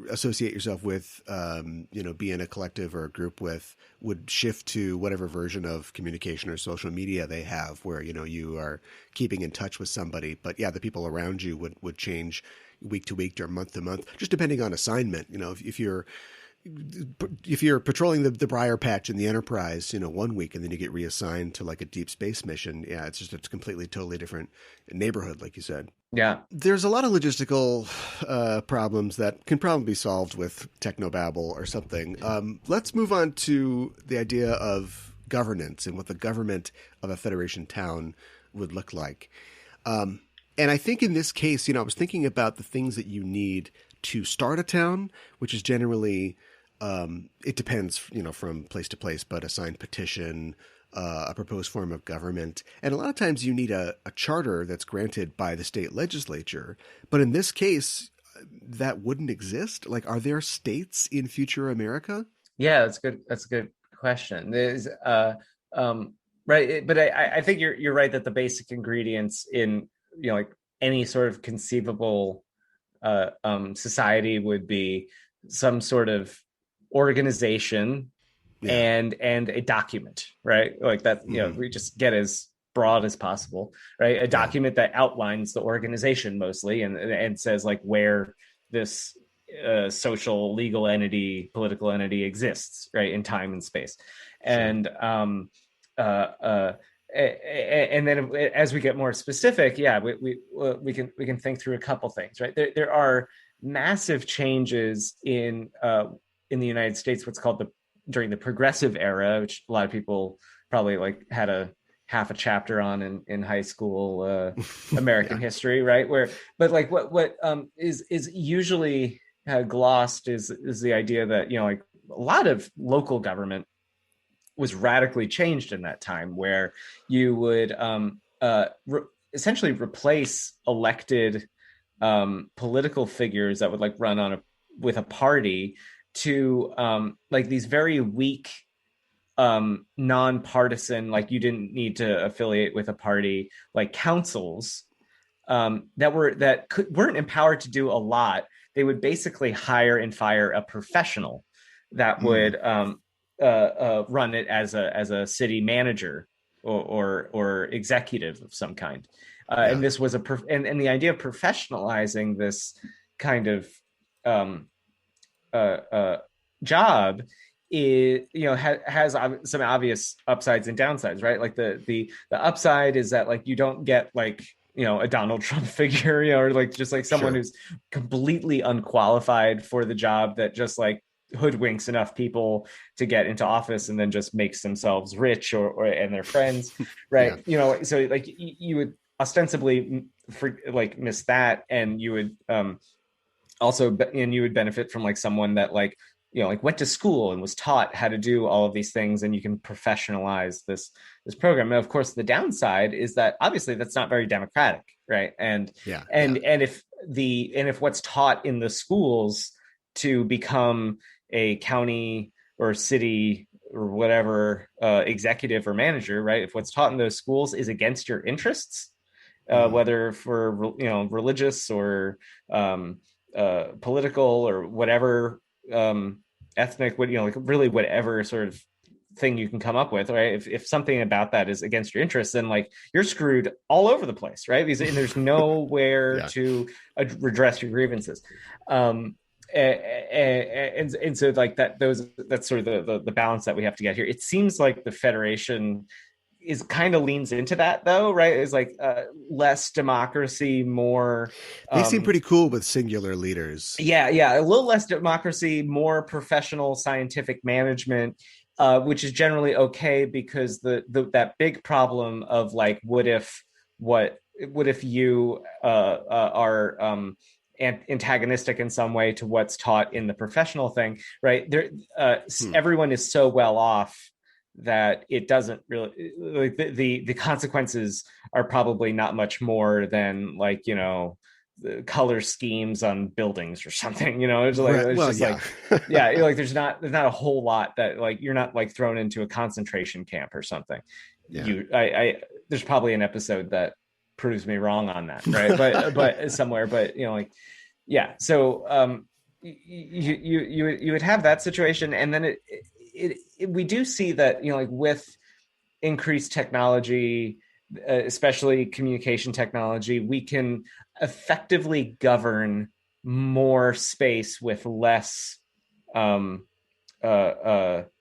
associate yourself with, be in a collective or a group with, would shift to whatever version of communication or social media they have, where, you are keeping in touch with somebody. But yeah, the people around you would change week to week or month to month, just depending on assignment. If you're patrolling the Briar Patch in the Enterprise, one week, and then you get reassigned to like a deep space mission, yeah, it's completely, totally different neighborhood, like you said. Yeah. There's a lot of logistical problems that can probably be solved with technobabble or something. Let's move on to the idea of governance and what the government of a Federation town would look like. And I think in this case, I was thinking about the things that you need to start a town, which is generally it depends, from place to place, but a signed petition, a proposed form of government. And a lot of times you need a charter that's granted by the state legislature. But in this case, that wouldn't exist. Like, are there states in future America? Yeah, that's good. That's a good question. There's right, but I think you're right that the basic ingredients in like any sort of conceivable society would be some sort of organization and a document, right? Like that, we just get as broad as possible, right? A document that outlines the organization mostly and says like where this social, legal entity, political entity exists, right, in time and space. And and then as we get more specific, we can think through a couple things, right? There are massive changes in the United States, what's called during the progressive era, which a lot of people probably like had a half a chapter on in high school American history, right? But like what is usually glossed is the idea that like a lot of local government was radically changed in that time, where you would essentially replace elected political figures that would like run with a party to like these very weak nonpartisan, like you didn't need to affiliate with a party, like councils that weren't empowered to do a lot. They would basically hire and fire a professional that would run it as a city manager or executive of some kind. And this was and the idea of professionalizing this kind of job is, has some obvious upsides and downsides, right? Like the upside is that like you don't get like a Donald Trump figure, or like just like someone who's completely unqualified for the job, that just like hoodwinks enough people to get into office and then just makes themselves rich and their friends, right? So like you would ostensibly miss that, and you would you would benefit from like someone that like like went to school and was taught how to do all of these things, and you can professionalize this program. And of course the downside is that obviously that's not very democratic, right? And if what's taught in the schools to become a county or city or whatever executive or manager, right, if what's taught in those schools is against your interests, whether for religious or political or whatever, ethnic, like really whatever sort of thing you can come up with, right? If something about that is against your interests, then like you're screwed all over the place, right? Because there's nowhere to redress your grievances. And so like that's sort of the balance that we have to get here. It seems like the Federation is kind of leans into that, though, right? It's like less democracy, more. They seem pretty cool with singular leaders. Yeah, a little less democracy, more professional scientific management, which is generally okay, because that big problem of like, what if you are antagonistic in some way to what's taught in the professional thing, right? Everyone is so well off that it doesn't really, like the consequences are probably not much more than like color schemes on buildings or something, it's like, Right. it's Well, just yeah. like, yeah, like there's not a whole lot that, like, you're not like thrown into a concentration camp or something. Yeah. I there's probably an episode that proves me wrong on that, right? But somewhere, but like, yeah. So you would have that situation, and then we do see that, like, with increased technology, especially communication technology, we can effectively govern more space with less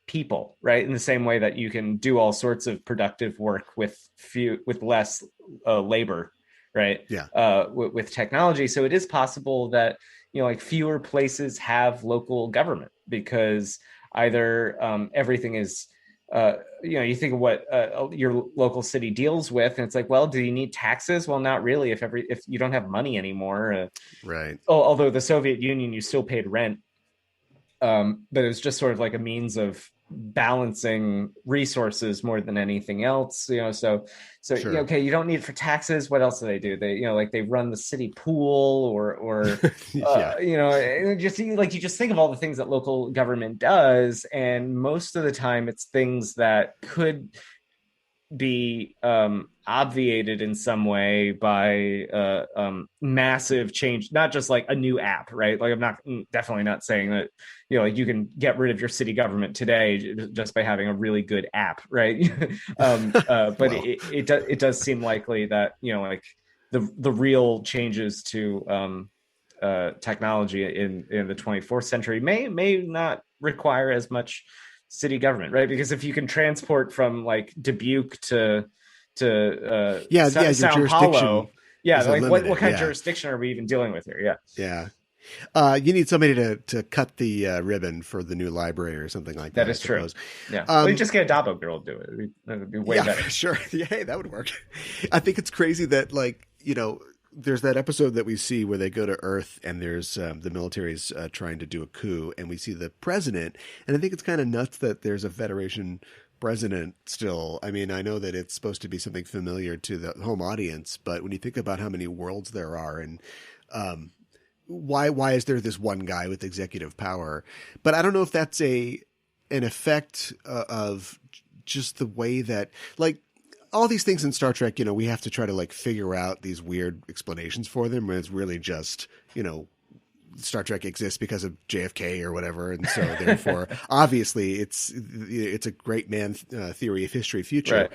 people, right? In the same way that you can do all sorts of productive work with less labor, right? Yeah. With technology. So it is possible that, like, fewer places have local government because either everything is you think of what your local city deals with, and it's like, well, do you need taxes? Well, not really. If you don't have money anymore, Right. although the Soviet Union, you still paid rent, but it was just sort of like a means of balancing resources more than anything else. So Sure. okay, you don't need it for taxes. What else do they do? They like they run the city pool, or Yeah. just like, you just think of all the things that local government does, and most of the time it's things that could be obviated in some way by massive change, not just like a new app, right? Like, definitely not saying that, like, you can get rid of your city government today just by having a really good app, right? But Well. it does seem likely that, like, the real changes to technology in the 24th century may not require as much city government, right? Because if you can transport from, like, Dubuque to Yeah. Your Sao jurisdiction Paulo, yeah, is like, unlimited. what kind Yeah. of jurisdiction are we even dealing with here? Yeah. Yeah. You need somebody to cut the ribbon for the new library or something like that. That is true. Yeah. Well, you just get a Dabo girl to do it. That would be way better. Sure. Yeah, hey, that would work. I think it's crazy that, like, there's that episode that we see where they go to Earth and there's the military's trying to do a coup, and we see the president. And I think it's kind of nuts that there's a Federation president still. I mean, I know that it's supposed to be something familiar to the home audience, but when you think about how many worlds there are, and why is there this one guy with executive power? But I don't know if that's an effect of just the way that, like, all these things in Star Trek, we have to try to, like, figure out these weird explanations for them, and it's really just, Star Trek exists because of JFK or whatever, and so therefore, obviously, it's a great man theory of history future.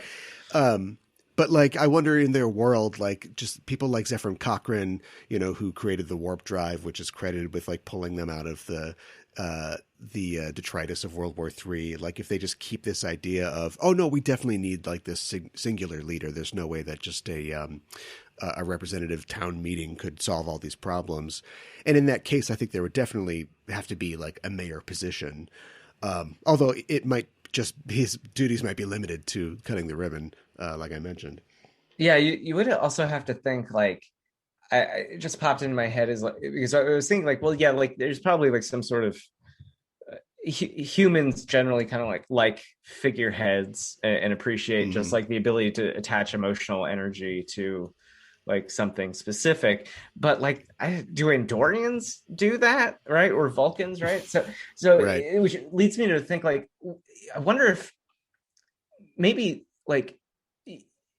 Right. But, like, I wonder in their world, like, just people like Zefram Cochrane, who created the warp drive, which is credited with, like, pulling them out of the detritus of World War III. Like, if they just keep this idea of, oh no, we definitely need, like, this singular leader. There's no way that just a representative town meeting could solve all these problems. And in that case, I think there would definitely have to be, like, a mayor position. Although it might just, his duties might be limited to cutting the ribbon, like I mentioned. Yeah, you would also have to think, like, it just popped into my head, is like, because I was thinking, like, well, yeah, like, there's probably, like, some sort of humans generally kind of like figureheads, and appreciate just, like, the ability to attach emotional energy to, like, something specific. But, like, do Andorians do that, right? Or Vulcans, right? So Right. which leads me to think, like, I wonder if maybe, like,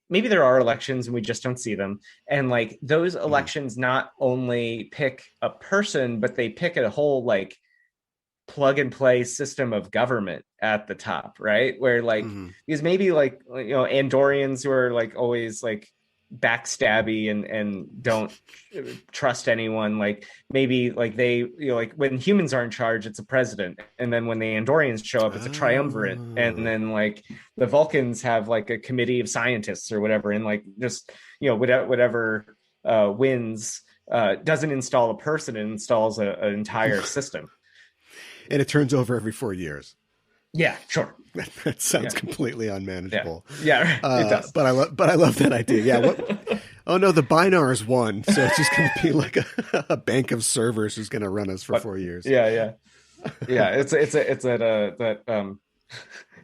maybe there are elections and we just don't see them, and, like, those elections not only pick a person, but they pick a whole, like, plug and play system of government at the top, right? Where, like, because maybe, like, Andorians who are, like, always, like, backstabby and don't trust anyone, like, maybe, like, they, like, when humans are in charge, it's a president, and then when the Andorians show up, it's a triumvirate, and then, like, the Vulcans have, like, a committee of scientists or whatever, and, like, just, whatever wins doesn't install a person, it installs an entire system. And it turns over every 4 years. Yeah, sure. That sounds completely unmanageable. Yeah, it does. But I love that idea. Yeah. Oh no, the Binars won, so it's just going to be like a bank of servers who's going to run us for 4 years. Yeah. It's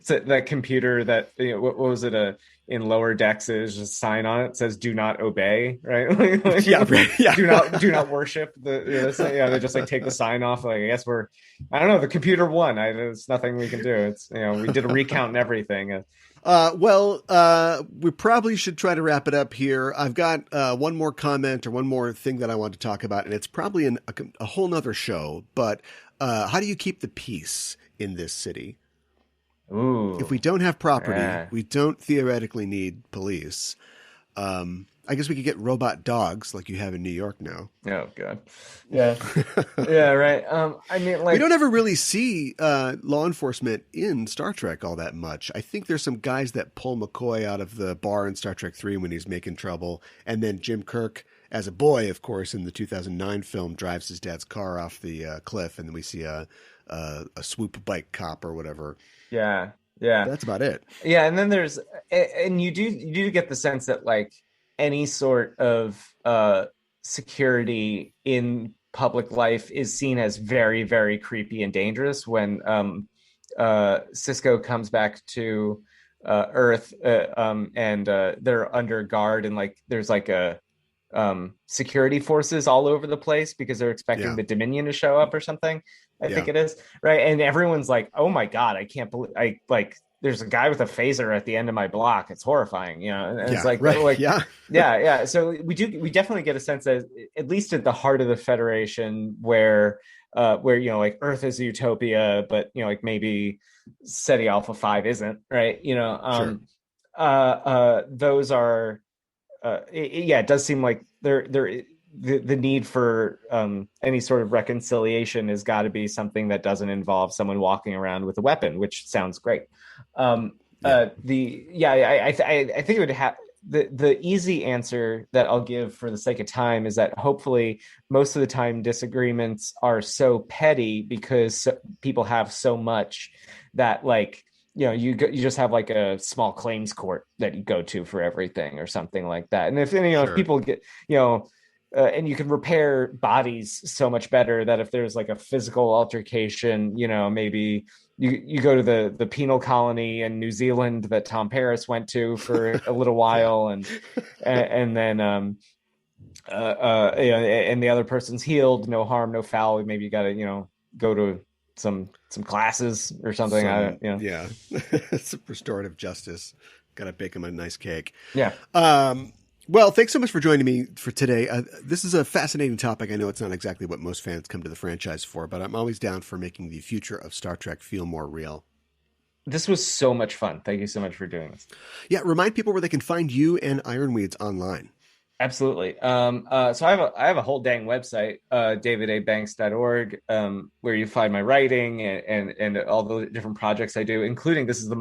that computer that, what was it, in lower decks is just a sign on it that says "Do not obey," right? Like, Yeah, right. Yeah. do not worship they just like take the sign off. Like, I guess I don't know. The computer won. There's nothing we can do. It's we did a recount and everything. We probably should try to wrap it up here. I've got one more comment or one more thing that I want to talk about, and it's probably a whole nother show. But how do you keep the peace in this city? Ooh, if we don't have property, we don't theoretically need police. I guess we could get robot dogs like you have in New York now. Oh God, yeah, yeah, right. I mean, like, we don't ever really see law enforcement in Star Trek all that much. I think there's some guys that pull McCoy out of the bar in Star Trek 3 when he's making trouble, and then Jim Kirk, as a boy, of course, in the 2009 film, drives his dad's car off the cliff, and then we see a swoop bike cop or whatever. Yeah, yeah, that's about it. Yeah, and then and you do get the sense that like any sort of security in public life is seen as very, very creepy and dangerous when Cisco comes back to Earth and they're under guard, and like there's like a security forces all over the place because they're expecting the Dominion to show up or something. I think it is, right? And everyone's like, oh my God, I can't believe there's a guy with a phaser at the end of my block. It's horrifying, and it's like, right. Yeah. So we definitely get a sense that at least at the heart of the Federation, where like Earth is a utopia, but like maybe SETI Alpha 5 isn't, right? Those are, it does seem like the need for any sort of reconciliation has got to be something that doesn't involve someone walking around with a weapon, which sounds great. I think it would have the easy answer that I'll give for the sake of time is that hopefully most of the time disagreements are so petty because people have so much that like, you just have like a small claims court that you go to for everything or something like that. And if if people get, and you can repair bodies so much better that if there's like a physical altercation, maybe you go to the penal colony in New Zealand that Tom Paris went to for a little while, and then and the other person's healed, no harm, no foul. Maybe you got to go to some classes or something. Some restorative justice. Got to bake him a nice cake. Yeah. Well, thanks so much for joining me for today. This is a fascinating topic. I know it's not exactly what most fans come to the franchise for, but I'm always down for making the future of Star Trek feel more real. This was so much fun. Thank you so much for doing this. Yeah, remind people where they can find you and Ironweeds online. Absolutely. So I have a whole dang website, davidabanks.org, where you find my writing and all the different projects I do, including this is the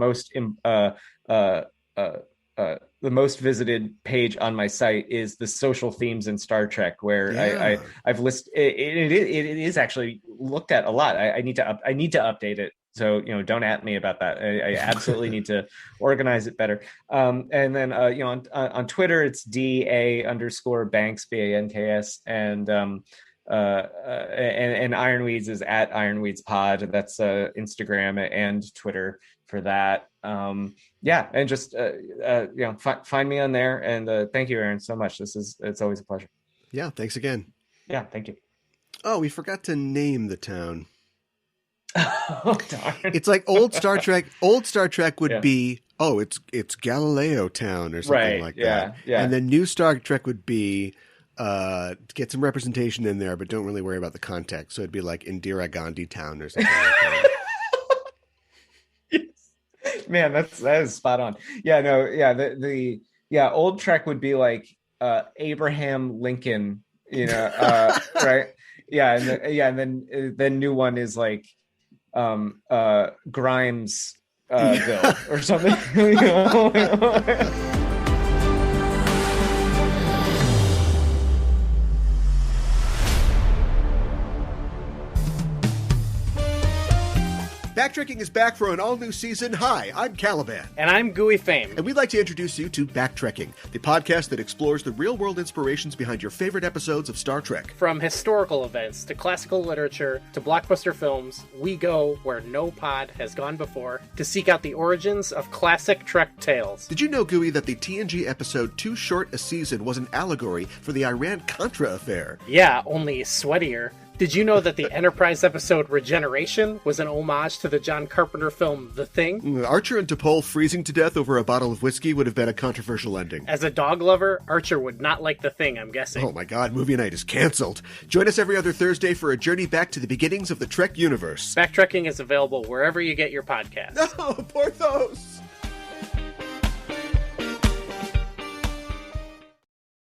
most visited page on my site is the social themes in Star Trek, where I've listed it is actually looked at a lot. I need to update it. So, don't at me about that. I absolutely need to organize it better. And then, on Twitter, it's DA_Banks, BANKS. And Ironweeds is at Ironweeds Pod. That's Instagram and Twitter for that. And just, find me on there. And thank you, Aaron, so much. It's always a pleasure. Yeah. Thanks again. Yeah. Thank you. Oh, we forgot to name the town. Oh, darn. It's like old Star Trek. Old Star Trek would be, it's Galileo Town or something like that. Yeah. And then new Star Trek would be get some representation in there, but don't really worry about the context. So it'd be like Indira Gandhi Town or something like that. Yes. Man, that is spot on. Yeah, no, yeah, the old Trek would be like Abraham Lincoln, right? Yeah, and then new one is like Grimes Ville or something. Backtracking is back for an all-new season. Hi, I'm Caliban. And I'm Gooey Fame. And we'd like to introduce you to Backtracking, the podcast that explores the real-world inspirations behind your favorite episodes of Star Trek. From historical events to classical literature to blockbuster films, we go where no pod has gone before to seek out the origins of classic Trek tales. Did you know, Gooey, that the TNG episode Too Short a Season was an allegory for the Iran-Contra affair? Yeah, only sweatier. Did you know that the Enterprise episode Regeneration was an homage to the John Carpenter film The Thing? Archer and T'Pol freezing to death over a bottle of whiskey would have been a controversial ending. As a dog lover, Archer would not like The Thing, I'm guessing. Oh my god, movie night is canceled. Join us every other Thursday for a journey back to the beginnings of the Trek universe. Backtracking is available wherever you get your podcasts. No, Porthos!